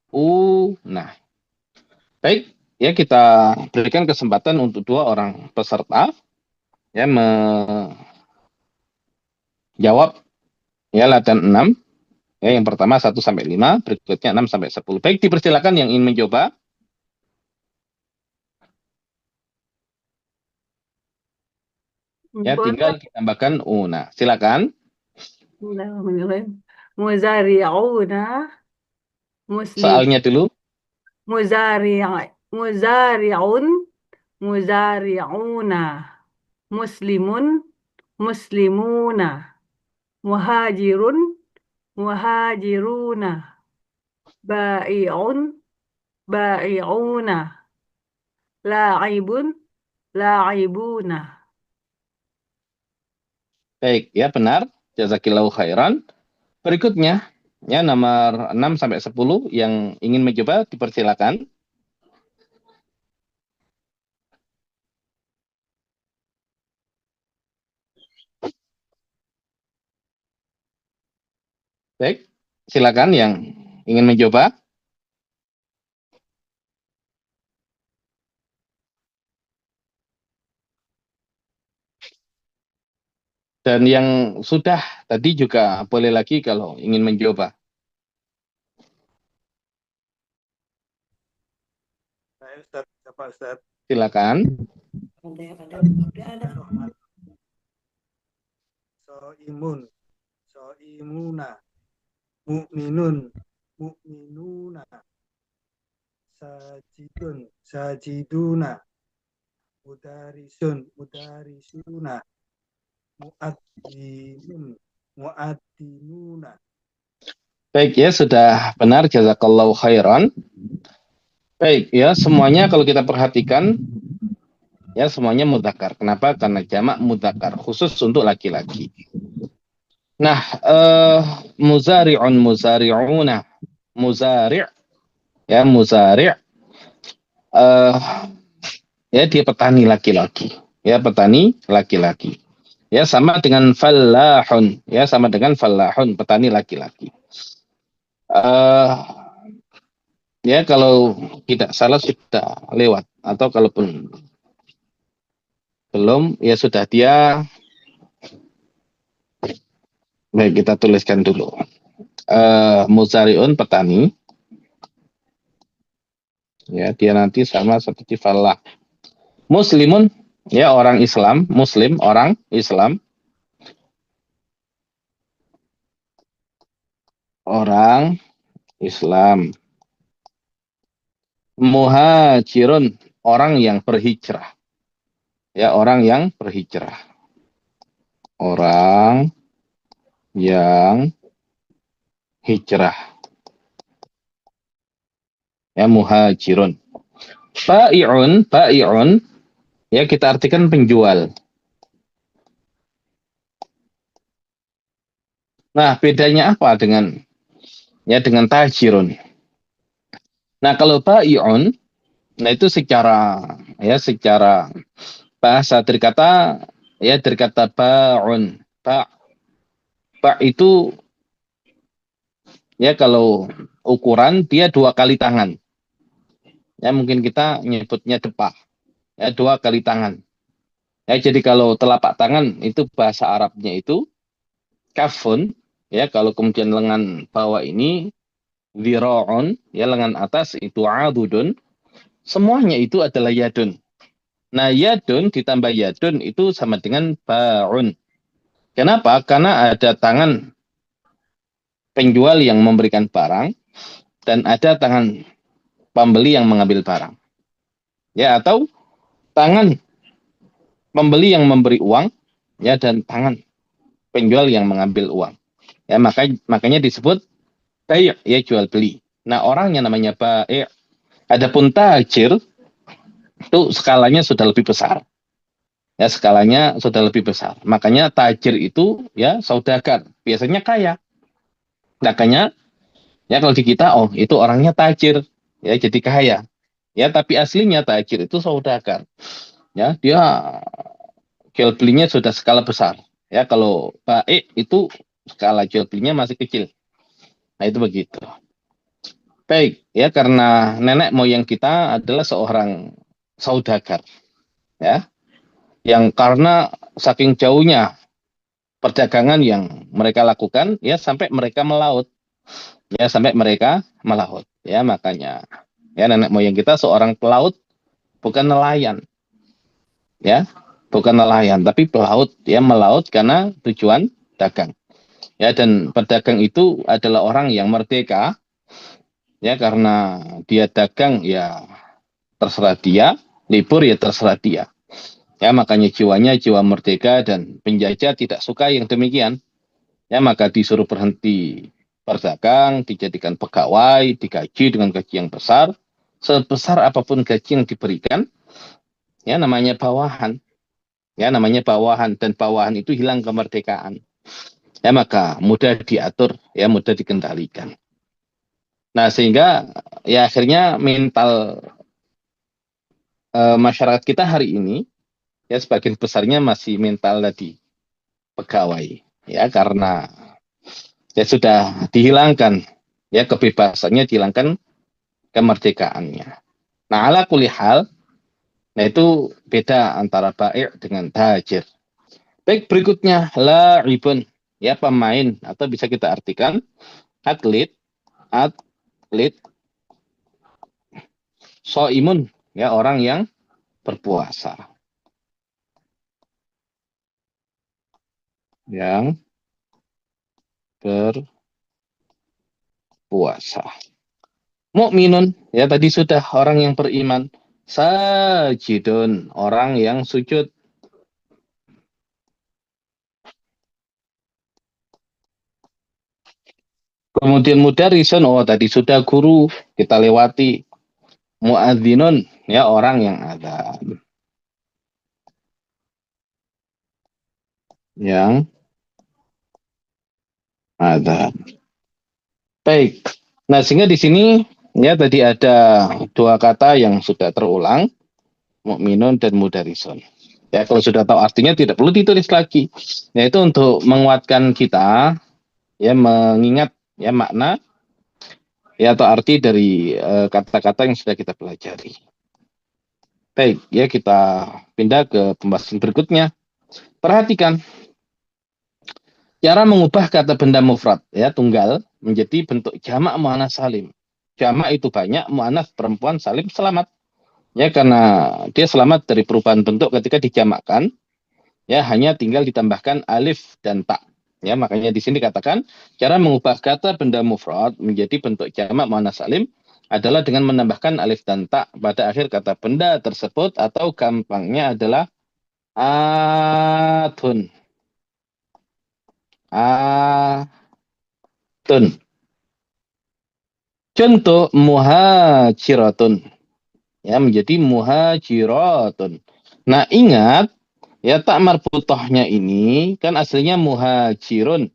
una. Baik, ya kita berikan kesempatan untuk 2 orang peserta ya menjawab ya latihan 6. Ya, yang pertama 1 sampai 5, berikutnya 6 sampai 10. Baik, dipersilakan yang ingin mencoba. Ya, tinggal ditambahkan una. Silakan. Bismillahirrahmanirrahim. Muzari'una muslim. Soalnya dulu. Muzari'un muzari'una muslimun muslimuna muhajirun muhajiruna ba'i'un ba'i'una la'ibun la'ibuna. Baik, ya benar. Jazakillahu khairan. Berikutnya, ya nomor 6 sampai 10 yang ingin mencoba dipersilakan. Baik, silakan yang ingin mencoba. Dan yang sudah tadi juga boleh lagi kalau ingin mencoba. Saya Ustaz, siapa Ustaz? Silakan. Soimun, soimuna, mu'minun, mu'minuna, sajidun, sajiduna, mudarisun, mudarisuna, muaddimun, muaddinuna. Baik, ya sudah benar, jazakallahu khairan. Baik, ya semuanya kalau kita perhatikan ya semuanya mudzakkar. Kenapa? Karena jamak mudzakkar khusus untuk laki-laki. Nah, muzari'un muzari'una, muzari' ya muzari' ya dia petani laki-laki. Ya petani laki-laki. Ya sama dengan fallahun, ya sama dengan fallahun, petani laki-laki. Ya kalau tidak salah sudah lewat atau kalaupun belum ya sudah dia. Baik, kita tuliskan dulu. Muzari'un petani. Ya, dia nanti sama seperti fallah. Muslimun ya orang Islam, muslim orang Islam. Orang Islam. Muhajirun orang yang berhijrah. Ya, orang yang berhijrah. Orang yang hijrah. Ya, muhajirun. Ba'i'un ya kita artikan penjual. Nah, bedanya apa dengan tajirun? Nah, kalau ba'i'un nah itu secara bahasa dari kata ba'un. Ba' itu ya kalau ukuran dia 2 kali tangan. Ya mungkin kita nyebutnya depah. Ya 2 kali tangan. Ya jadi kalau telapak tangan itu bahasa Arabnya itu kafun. Ya kalau kemudian lengan bawah ini dhira'un, ya lengan atas itu adudun. Semuanya itu adalah yadun. Nah, yadun ditambah yadun itu sama dengan ba'un. Kenapa? Karena ada tangan penjual yang memberikan barang dan ada tangan pembeli yang mengambil barang. Ya, atau tangan pembeli yang memberi uang ya dan tangan penjual yang mengambil uang. Ya, makanya disebut bai', ya jual beli. Nah, orang yang namanya bai'. Adapun tajir itu skalanya sudah lebih besar. Ya, skalanya sudah lebih besar. Makanya tajir itu ya saudagar, biasanya kaya. Makanya ya kalau di kita itu orangnya tajir, ya jadi kaya. Ya, tapi aslinya tajir itu saudagar. Ya, dia jual belinya sudah skala besar. Ya, kalau baik itu skala jual belinya masih kecil. Nah, itu begitu. Baik, ya karena nenek moyang kita adalah seorang saudagar, ya, yang karena saking jauhnya perdagangan yang mereka lakukan, ya sampai mereka melaut, ya makanya, ya nenek moyang kita seorang pelaut, bukan nelayan, ya, bukan nelayan, tapi pelaut, ya melaut karena tujuan dagang, ya dan pedagang itu adalah orang yang merdeka, ya karena dia dagang, ya terserah dia, libur ya terserah dia. Ya, makanya jiwanya jiwa merdeka dan penjajah tidak suka yang demikian. Ya, maka disuruh berhenti berdagang, dijadikan pegawai, digaji dengan gaji yang besar. Sebesar apapun gaji yang diberikan, ya namanya bawahan. Ya, namanya bawahan dan bawahan itu hilang kemerdekaan. Ya, maka mudah diatur, ya mudah dikendalikan. Nah, sehingga ya akhirnya mental masyarakat kita hari ini ya sebagian besarnya masih mental tadi pegawai, ya karena ya sudah dihilangkan, ya kebebasannya dihilangkan, kemerdekaannya. Nah, ala kulli hal, nah itu beda antara bai' dengan tajir. Baik, berikutnya la'ibun, ya pemain atau bisa kita artikan atlet, soimun, ya orang yang berpuasa. Yang berpuasa. Mukminun, ya tadi sudah orang yang beriman. Sajidun, orang yang sujud. Kemudian mudarrisun, tadi sudah guru, kita lewati. Muadzinun, ya orang yang adzan. Yang adzan. Baik. Nah, sehingga di sini ya tadi ada dua kata yang sudah terulang, mukminun dan mudarrisun. Ya, kalau sudah tahu artinya tidak perlu ditulis lagi. Yaitu untuk menguatkan kita, ya mengingat ya makna ya atau arti dari kata-kata yang sudah kita pelajari. Baik, ya kita pindah ke pembahasan berikutnya. Perhatikan cara mengubah kata benda mufrad ya tunggal menjadi bentuk jamak muannats salim. Jamak itu banyak, muannats perempuan, salim selamat. Ya karena dia selamat dari perubahan bentuk ketika dijamakkan. Ya hanya tinggal ditambahkan alif dan ta. Ya makanya di sini dikatakan cara mengubah kata benda mufrad menjadi bentuk jamak muannats salim adalah dengan menambahkan alif dan ta pada akhir kata benda tersebut atau gampangnya adalah atun. Atun. Contoh muhajiratun. Ya menjadi muhajiratun. Nah, ingat ya tak marbutohnya ini kan aslinya muhajirun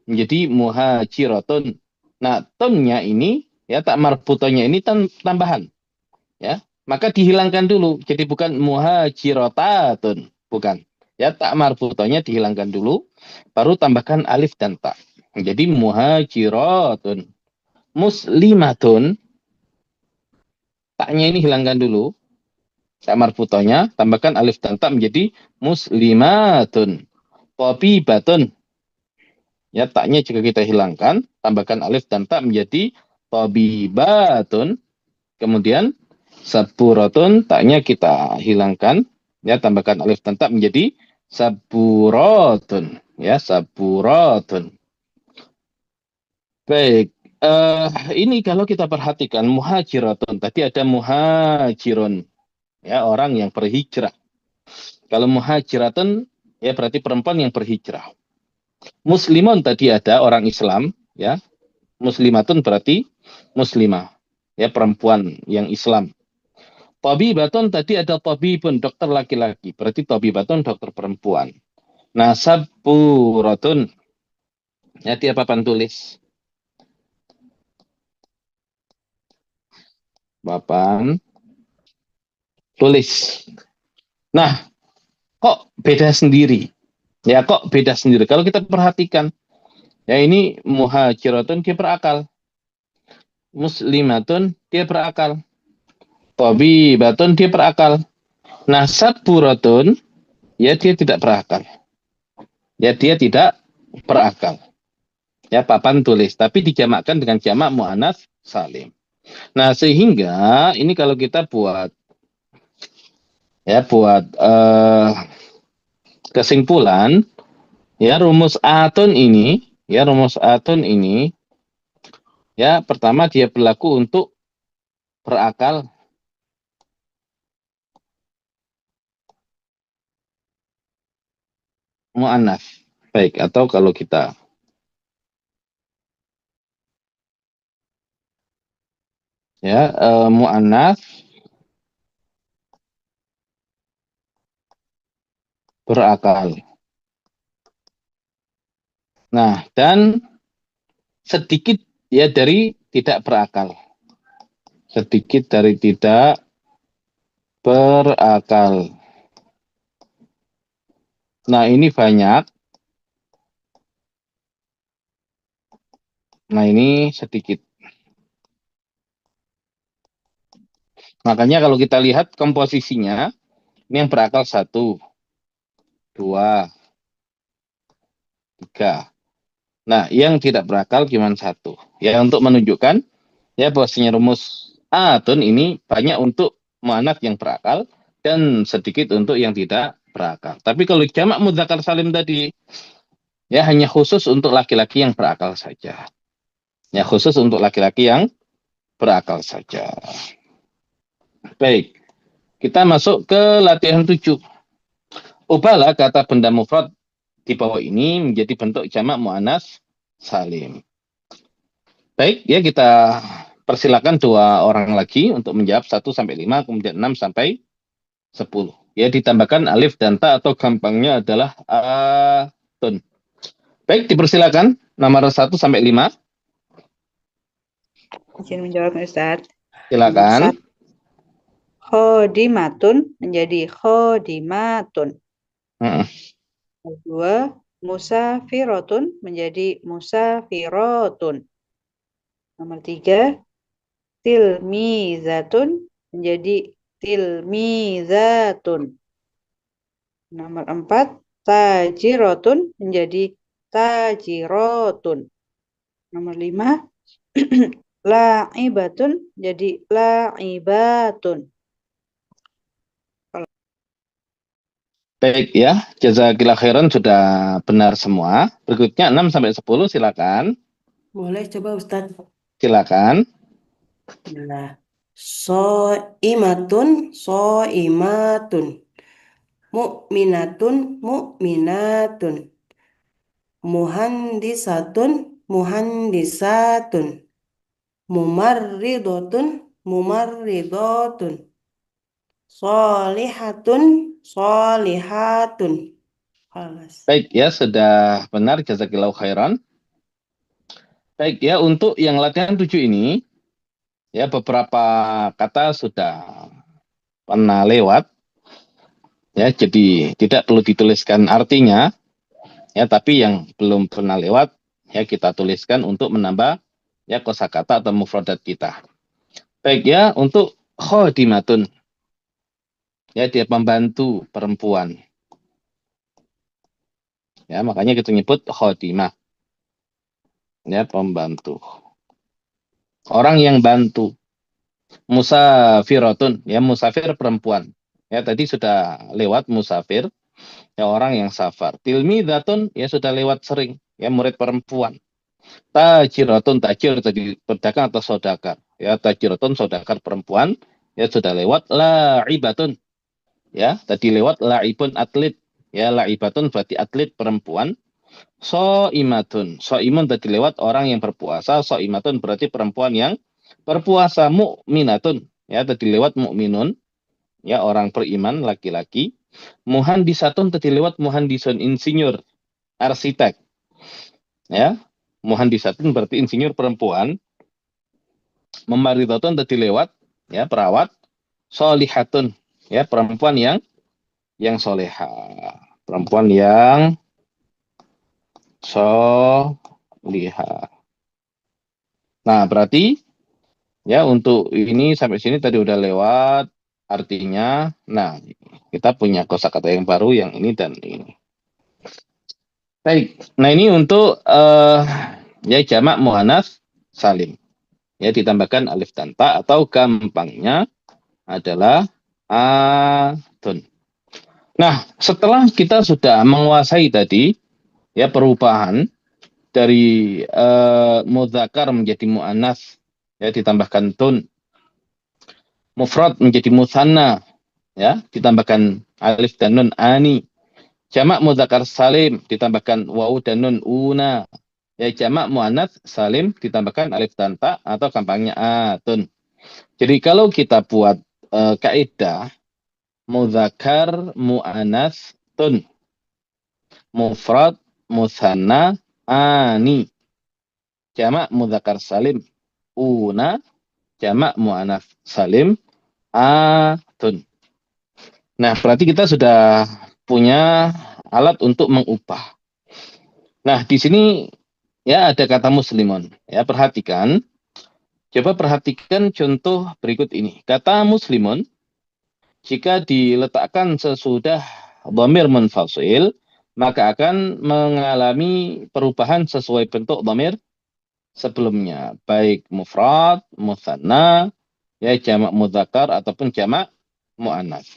menjadi muhajiratun. Nah, tunnya ini ya tak marbutohnya ini tambahan. Ya, maka dihilangkan dulu. Jadi bukan muhajirotatun, bukan. Ya, tak marbutohnya dihilangkan dulu, baru tambahkan alif dan ta. Jadi muhajiratun. Muslimatun, taknya ini hilangkan dulu. Tak marbutohnya, tambahkan alif dan ta menjadi muslimatun. Tabibatun. Ya, taknya jika kita hilangkan, tambahkan alif dan ta menjadi tabibatun. Kemudian saburatun, taknya kita hilangkan, ya tambahkan alif dan ta menjadi saburatun, ya saburatun. Baik, ini kalau kita perhatikan muhajiratun, tadi ada muhajirun, ya orang yang berhijrah. Kalau muhajiratun, ya berarti perempuan yang berhijrah. Muslimun tadi ada orang Islam, ya. Muslimatun berarti muslimah, ya, perempuan yang Islam. Tabibatun tadi ada tabibun, dokter laki-laki, berarti tabibatun dokter perempuan. Nah, saburatun, ya, dia papan tulis. Papan tulis. Nah, kok beda sendiri? Ya, kok beda sendiri? Kalau kita perhatikan, ya, ini muhajiratun dia berakal. Muslimatun dia berakal. Tabibatun dia berakal. Nah, saburatun, ya, dia tidak berakal. Ya, dia tidak berakal. Ya, papan tulis. Tapi dijamakkan dengan jamak mu'anats salim. Nah, sehingga ini kalau kita buat, ya, kesimpulan, ya, rumus atun ini, ya, pertama dia berlaku untuk berakal, mu'annats. Baik, atau kalau kita ya, mu'annats berakal. Nah, dan sedikit, ya, dari tidak berakal. Sedikit dari tidak berakal. Nah, ini banyak. Nah, ini sedikit. Makanya kalau kita lihat komposisinya, ini yang berakal 1, 2, 3. Nah, yang tidak berakal cuma 1. Ya, untuk menunjukkan, ya, bahwasanya rumus atun ini banyak untuk muannats yang berakal dan sedikit untuk yang tidak berakal. Tapi kalau jamak mudzakkar salim tadi, ya, hanya khusus untuk laki-laki yang berakal saja. Ya, khusus untuk laki-laki yang berakal saja. Baik, kita masuk ke latihan 7. Ubahlah kata benda mufrad di bawah ini menjadi bentuk jamak muannats salim. Baik, ya, kita persilakan 2 orang lagi untuk menjawab 1 sampai 5, kemudian 6 sampai 10. Ya, ditambahkan alif dan ta atau gampangnya adalah atun. Baik, dipersilakan nomor 1 sampai 5. Izin menjawab, Ustaz. Silakan. Nomor 1. Khodimatun menjadi khodimatun. Heeh. Nomor 2. Musafirotun menjadi musafirotun. Nomor 3. Tilmizatun menjadi tilmizatun. Nomor 4. Tajirotun menjadi tajirotun. Nomor 5. La'ibatun jadi la'ibatun. Baik, ya, jazakillah khairan, sudah benar semua. Berikutnya 6 sampai 10, silakan. Boleh coba Ustaz. Silakan. Nah, so'imatun, so'imatun. Mu'minatun, mu'minatun. Muhandisatun, muhandisatun. Mumarridotun, mumarridotun. Solihatun, solihatun. Halas. Baik, ya, sudah benar, jazakillah khairan. Baik, ya, untuk yang latihan 7 ini, ya, beberapa kata sudah pernah lewat. Ya, jadi tidak perlu dituliskan artinya, ya, tapi yang belum pernah lewat, ya, kita tuliskan untuk menambah, ya, kosakata atau mufradat kita. Baik, ya, untuk khodimatun, ya, dia pembantu perempuan. Ya, makanya kita nyebut khodimah. Ya, pembantu. Orang yang bantu. Musafirotun, ya, musafir perempuan. Ya, tadi sudah lewat musafir, ya, orang yang safar. Tilmidatun, ya, sudah lewat sering, ya, murid perempuan. Tajiratun, tajir tadi pedagang atau saudagar. Ya, tajiratun, saudagar perempuan, ya, sudah lewat. La'ibatun, ya, tadi lewat. La'ibun, atlet. Ya, la'ibatun berarti atlet perempuan. So'imatun. So'imun tadi lewat orang yang berpuasa. So'imatun berarti perempuan yang berpuasa. Mu'minatun. Ya, tadi lewat mu'minun. Ya, orang beriman, laki-laki. Muhandisatun tadi lewat muhandisun, insinyur, arsitek. Ya, muhandisatun berarti insinyur perempuan. Memaridatun tadi lewat, ya, perawat. Solihatun. Ya, perempuan yang soleha. Perempuan yang solihah. Nah, berarti ya untuk ini sampai sini tadi udah lewat artinya. Nah, kita punya kosakata yang baru yang ini dan ini. Baik. Nah, ini untuk ya jamak muannats salim. Ya ditambahkan alif dan ta atau gampangnya adalah atun. Nah, setelah kita sudah menguasai tadi ya perubahan dari mudzakkar menjadi muannats ya ditambahkan tun, mufrad menjadi musanna ya ditambahkan alif dan nun ani, jamak mudzakkar salim ditambahkan wawu dan nun una, ya jamak muannats salim ditambahkan alif dan ta atau gampangnya atun. Jadi kalau kita buat kaidah mudzakkar muannats tun, mufrad musanna ani, jamak mudzakkar salim una, jamak muannats salim atun. Nah, berarti kita sudah punya alat untuk mengubah. Nah, di sini ya ada kata muslimun. Ya, perhatikan. Coba perhatikan contoh berikut ini. Kata muslimun jika diletakkan sesudah dhamir munfasil, maka akan mengalami perubahan sesuai bentuk dhamir sebelumnya, baik mufrad, musanna, ya jamak mudzakkar ataupun jamak muannats.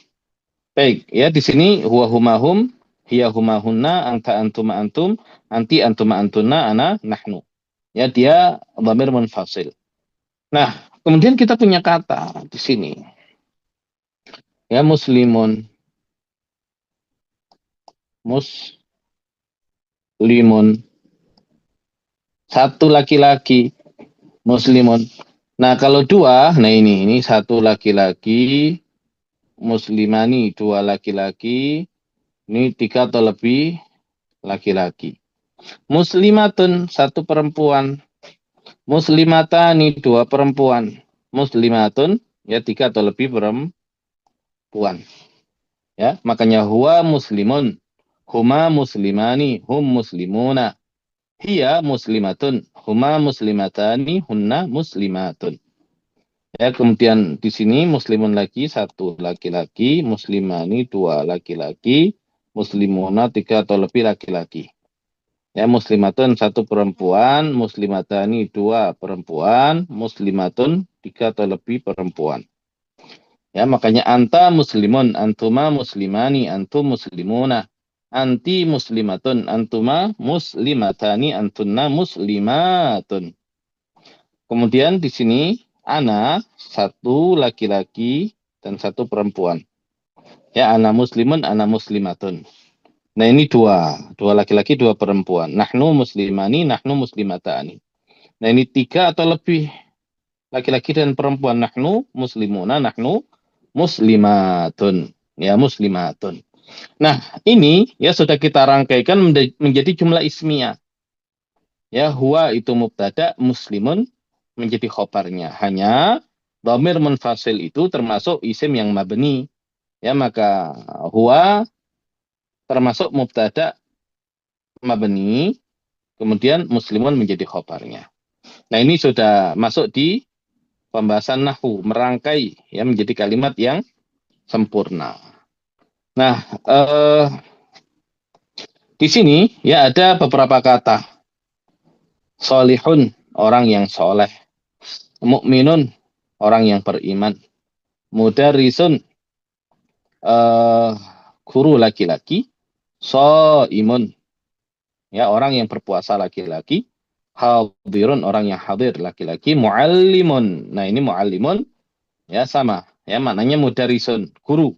Baik, ya di sini huwa humahum, hiya humahunna, anta antuma antum, anti antuma antuna, ana nahnu. Ya dia dhamir munfasil. Nah, kemudian kita punya kata di sini. Ya muslimun. Muslimun. Satu laki-laki. Muslimun. Nah, kalau dua, nah ini satu laki-laki, muslimani, dua laki-laki, ini tiga atau lebih laki-laki. Muslimatun, satu perempuan. Muslimatani, dua perempuan. Muslimatun, ya tiga atau lebih perempuan. Ya, makanya huwa muslimun, huma muslimani, hum muslimuna. Hiya muslimatun, huma muslimatani, hunna muslimatun. Ya, kemudian di sini muslimun lagi satu laki-laki, muslimani dua laki-laki, muslimuna tiga atau lebih laki-laki. Ya, muslimatun satu perempuan, muslimatani dua perempuan, muslimatun tiga atau lebih perempuan. Ya, makanya anta muslimun, antuma muslimani, antum muslimuna. Anti muslimatun, antuma muslimatani, antunna muslimatun. Kemudian di sini ana satu laki-laki dan satu perempuan. Ya, ana muslimun, ana muslimatun. Nah, ini dua laki-laki, dua perempuan. Nahnu muslimani, nahnu muslimatani. Nah, ini tiga atau lebih laki-laki dan perempuan. Nahnu muslimuna, nahnu muslimatun. Ya, muslimatun. Nah, ini ya sudah kita rangkaikan menjadi jumlah ismiyah. Ya, huwa itu mubtada, muslimun menjadi khobarnya. Hanya dhamir munfasil itu termasuk isim yang mabni. Ya, maka huwa termasuk mubtada mabni, kemudian muslimun menjadi khobarnya. Nah, ini sudah masuk di pembahasan nahwu, merangkai ya menjadi kalimat yang sempurna. Nah, di sini ya ada beberapa kata. Solihun, orang yang soleh. Mukminun, orang yang beriman. Mudarrisun, guru laki-laki. Shaimun, ya orang yang berpuasa laki-laki. Hadirun, orang yang hadir laki-laki. Muallimun, nah ini muallimun ya sama ya maknanya mudarrisun, guru.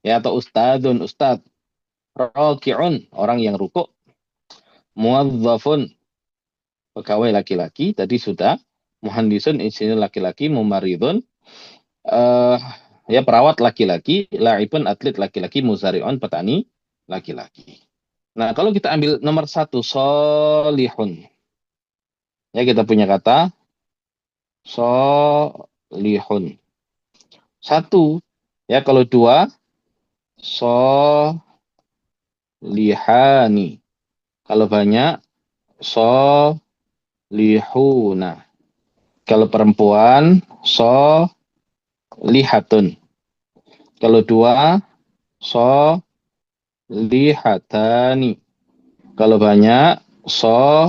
Ya atau ustadzun, ustadz. Raki'un, orang yang rukuk. muwazzafun, pegawai laki-laki, tadi sudah. Muhandisun, insinyur laki-laki. Mumaridun, ya perawat laki-laki. La'ibun, atlet laki-laki. Muzari'un, petani laki-laki. Nah, kalau kita ambil nomor 1, solihun. Ya, kita punya kata solihun. 1. Ya, kalau 2, solihani. Kalau banyak, solihuna. Kalau perempuan, solihatun. Kalau 2, solihatani. Kalau banyak, solihatun.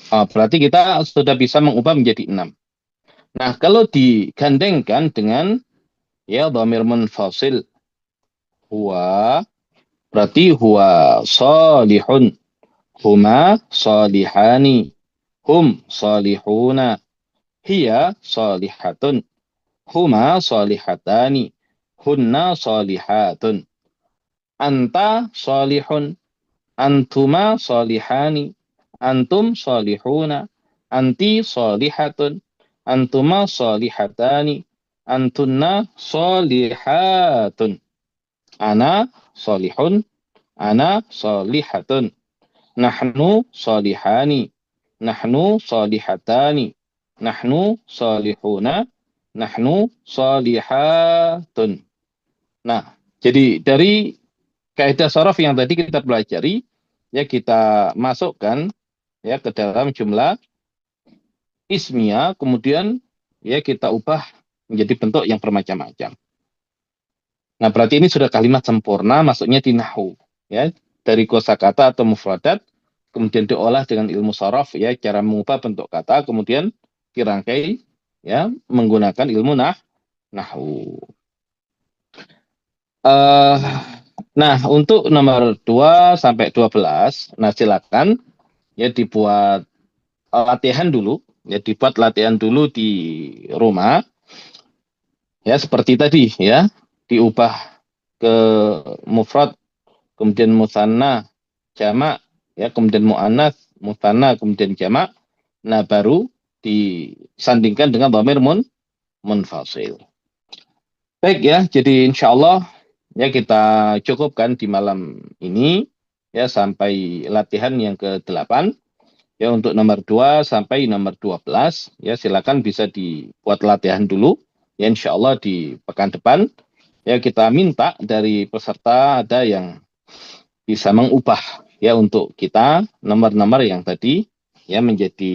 Berarti kita sudah bisa mengubah menjadi 6. Nah, kalau digandengkan dengan ya dhamir munfasil, huwa, berarti huwa salihun, huma salihani, hum salihuna, hiya salihatun, huma salihatani, hunna salihatun, anta salihun, antuma salihani, antum salihuna, anti salihatun, antuma salihatani, antunna salihatun, ana salihun, ana salihatun, nahnu salihani, nahnu salihatani, nahnu salihuna, nahnu salihatun. Nah, jadi dari kaidah sharaf yang tadi kita pelajari, ya kita masukkan ya ke dalam jumlah ismiyah, kemudian ya kita ubah menjadi bentuk yang bermacam-macam. Nah, berarti ini sudah kalimat sempurna masuknya di nahwu, ya, dari kosakata atau mufradat, kemudian diolah dengan ilmu sharaf, ya, cara mengubah bentuk kata, kemudian dirangkai, ya, menggunakan ilmu nahwu. Nah, untuk nomor 2 sampai 12, nah silakan ya dibuat latihan dulu, ya dibuat latihan dulu di rumah. Ya, seperti tadi ya, diubah ke mufrad, kemudian musanna, jamak, ya, kemudian muannats, musanna, kemudian jamak. Nah, baru disandingkan dengan dhamir munfasil. Baik ya, jadi insya Allah ya kita cukupkan di malam ini ya sampai latihan yang ke-8 ya untuk nomor 2 sampai nomor 12 ya silakan bisa dibuat latihan dulu ya insya Allah di pekan depan ya kita minta dari peserta ada yang bisa mengubah ya untuk kita nomor-nomor yang tadi ya menjadi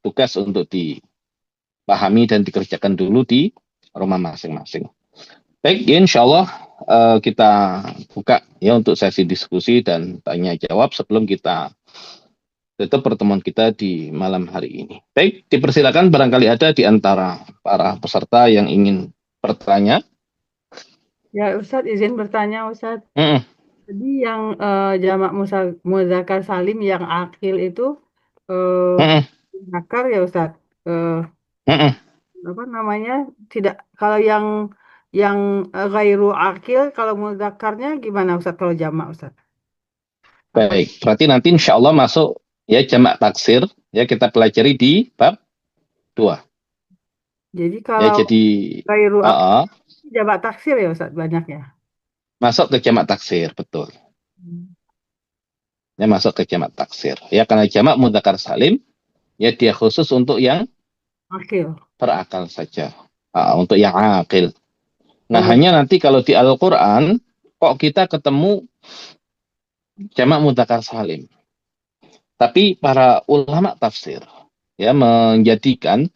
tugas untuk dipahami dan dikerjakan dulu di rumah masing-masing. Baik, ya insya Allah kita buka ya untuk sesi diskusi dan tanya jawab sebelum kita tutup pertemuan kita di malam hari ini. Baik, dipersilakan barangkali ada di antara para peserta yang ingin bertanya. Ya Ustadz, izin bertanya Ustadz. Mm-mm. Jadi yang jamak muzakkar salim yang akil itu zakar ya Ustadz. Apa namanya? Tidak, kalau yang ghairu akil, kalau mudzakarnya gimana Ustadz kalau jamak Ustadz? Baik, berarti nanti insya Allah masuk ya jamak taksir ya kita pelajari di bab 2. Jadi Ya kalau jadi ghairu akil jamak taksir ya Ustadz banyaknya. masuk ke jamak taksir, betul. Ya masuk ke jamak taksir. Ya karena jamak mudzakkar salim ya dia khusus untuk yang Akil. berakal saja. Untuk yang akil. Nah, hanya nanti kalau di Al-Qur'an kok kita ketemu jamak mudzakkar salim. Tapi para ulama tafsir ya menjadikan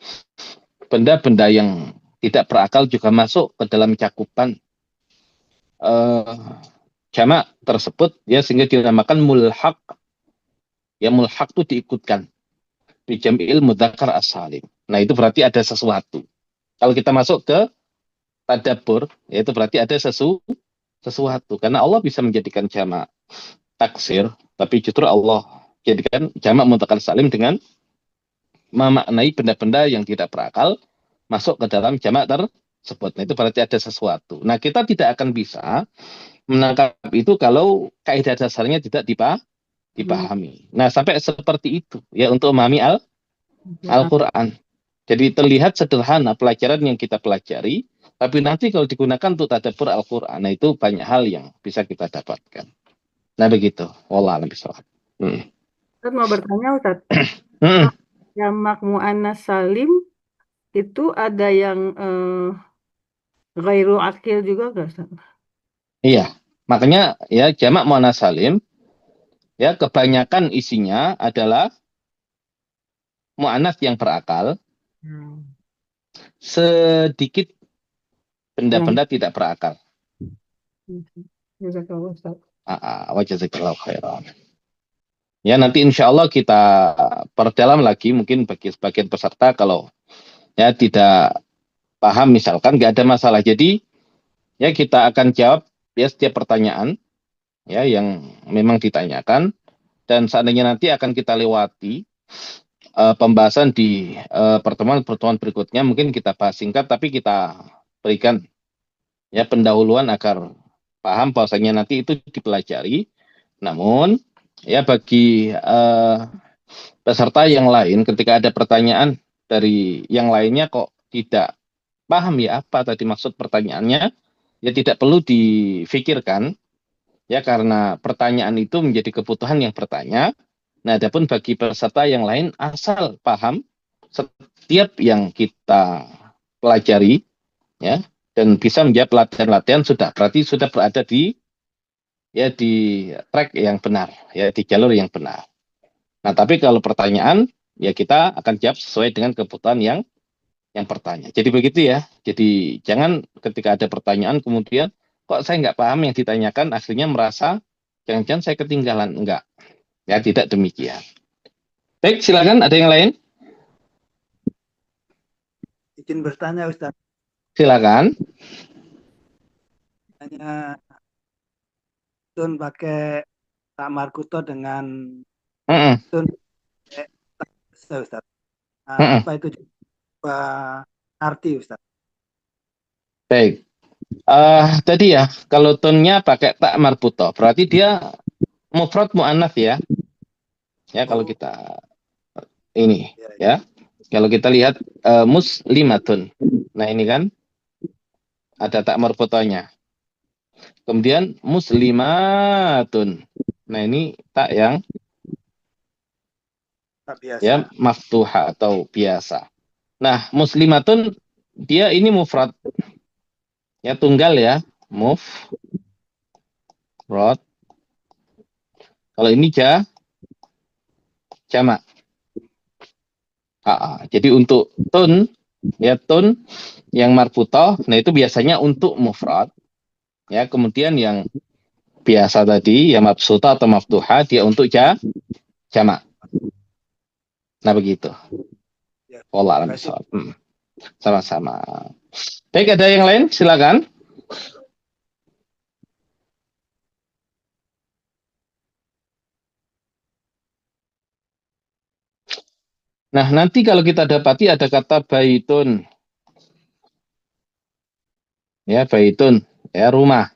benda-benda yang tidak berakal juga masuk ke dalam cakupan jamak tersebut ya sehingga dinamakan mulhaq. Ya mulhaq itu diikutkan di jam'il mudzakkar as-salim. Nah, itu berarti ada sesuatu. Kalau kita masuk ke tadabbur, ya itu berarti ada sesuatu. Karena Allah bisa menjadikan jamak taksir, tapi justru Allah jadikan jamak mudzakkar salim dengan memaknai benda-benda yang tidak berakal masuk ke dalam jamak tersebut. Nah, itu berarti ada sesuatu. Nah, kita tidak akan bisa menangkap itu kalau kaidah dasarnya tidak dipahami. Nah, sampai seperti itu ya untuk memahami Al-Quran. Jadi terlihat sederhana pelajaran yang kita pelajari, tapi nanti kalau digunakan untuk tadabbur Al-Quran, nah itu banyak hal yang bisa kita dapatkan. Nah begitu. Wallah alam bisawab. Ustaz mau bertanya Ustaz, jamak muannas salim itu ada yang ghairu akil juga nggak Ustaz? Iya, makanya ya jamak muannas salim ya kebanyakan isinya adalah muannas yang berakal, sedikit benda-benda tidak berakal. Jazakallah Ustaz. Wa jazakallahu khairan. Ya nanti insya Allah kita perdalam lagi mungkin bagi sebagian peserta kalau ya tidak paham misalkan nggak ada masalah. Jadi ya kita akan jawab ya setiap pertanyaan ya yang memang ditanyakan, dan seandainya nanti akan kita lewati pembahasan di pertemuan-pertemuan berikutnya, mungkin kita bahas singkat tapi kita berikan ya pendahuluan agar paham bahwasanya nanti itu dipelajari. Namun ya bagi peserta yang lain ketika ada pertanyaan dari yang lainnya kok tidak paham ya apa tadi maksud pertanyaannya, ya tidak perlu difikirkan ya karena pertanyaan itu menjadi kebutuhan yang bertanya. Nah, adapun bagi peserta yang lain asal paham setiap yang kita pelajari ya dan bisa menjawab latihan-latihan sudah berarti sudah berada di track yang benar ya, di jalur yang benar. Nah, tapi kalau pertanyaan ya kita akan jawab sesuai dengan kebutuhan yang bertanya. Jadi begitu ya. Jadi jangan ketika ada pertanyaan kemudian kok saya nggak paham yang ditanyakan, akhirnya merasa jangan-jangan saya ketinggalan. Enggak. Ya tidak demikian. Baik, silakan ada yang lain? Izin bertanya Ustaz. Silakan. Hanya tun pakai tak markuto dengan tun Ustaz. Apa itu arti Ustaz? Baik. Tadi ya, kalau tunnya pakai tak marbuto, berarti dia mufrad mu'annats ya. Ya, kalau kita ini ya. Kalau kita lihat muslimatun. Nah, ini kan ada tak marbutonya. Kemudian muslimatun. Nah, ini tak yang biasa. Ya, maftuha atau biasa. Nah, muslimatun dia ini mufrad. Ya, tunggal ya, mufrad. Kalau ini jamak. Jadi untuk tun yang marfutoh, nah itu biasanya untuk mufrad. Ya, kemudian yang biasa tadi, yang mabsutah atau maftuha, dia untuk jamak. Nah begitu. Wallah alam bisawab. Sama-sama. Baik, ada yang lain? Silakan. Nah, nanti kalau kita dapati ada kata baitun. Ya, baitun. Ya, rumah.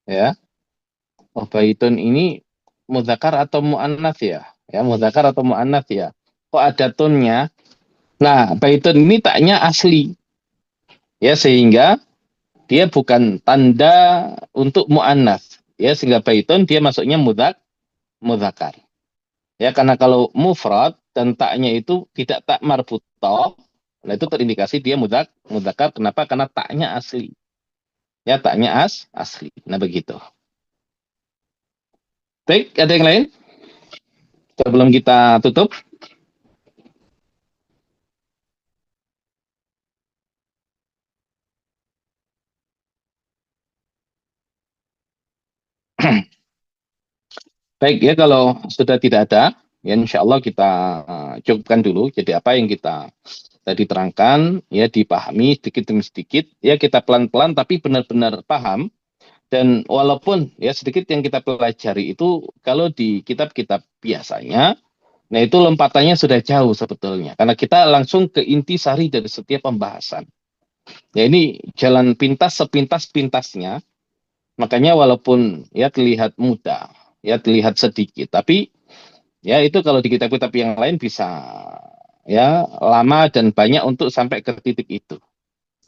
Ya. Oh, baitun ini mudzakkar atau muannats ya? Ya, mudzakkar atau muannats ya? Kok ada tunnya? Nah, baitun ini taknya asli. Ya, sehingga dia bukan tanda untuk muannats. Ya, sehingga baitun dia masuknya mudzakkar. Ya, karena kalau mufrad dan taknya itu tidak tak marbutoh, nah itu terindikasi dia mudzakkar. Kenapa? Karena taknya asli. Ya, taknya asli. Nah, begitu. Baik, ada yang lain? Sebelum kita tutup. Baik, ya kalau sudah tidak ada, ya insya Allah kita cukupkan dulu. Jadi apa yang kita tadi terangkan, ya dipahami sedikit demi sedikit, ya kita pelan-pelan tapi benar-benar paham. Dan walaupun ya sedikit yang kita pelajari itu, kalau di kitab-kitab biasanya, nah itu lompatannya sudah jauh sebetulnya. Karena kita langsung ke inti sari dari setiap pembahasan. Ya ini jalan pintas sepintas-pintasnya, Makanya walaupun ya terlihat mudah, ya terlihat sedikit, tapi ya itu kalau di kitab-kitab yang lain bisa ya lama dan banyak untuk sampai ke titik itu.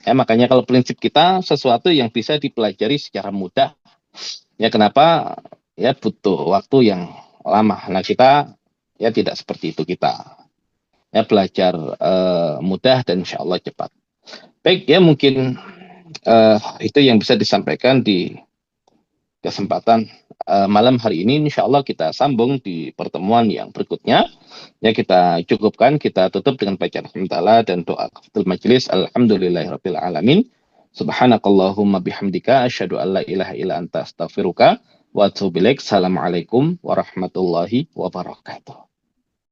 Ya makanya kalau prinsip kita sesuatu yang bisa dipelajari secara mudah, ya kenapa ya butuh waktu yang lama. Nah kita ya tidak seperti itu, kita ya belajar mudah dan insya Allah cepat. Baik, ya mungkin itu yang bisa disampaikan di kesempatan malam hari ini. Insya Allah kita sambung di pertemuan yang berikutnya. Ya kita cukupkan, kita tutup dengan bacaan alhamdulillah dan doa kafatul majelis. Alhamdulillahirabbil alamin. Subhanakallahumma bihamdika asyhadu an la ilaha illa anta astaghfiruka wa atubu ilaik. Assalamualaikum warahmatullahi wabarakatuh.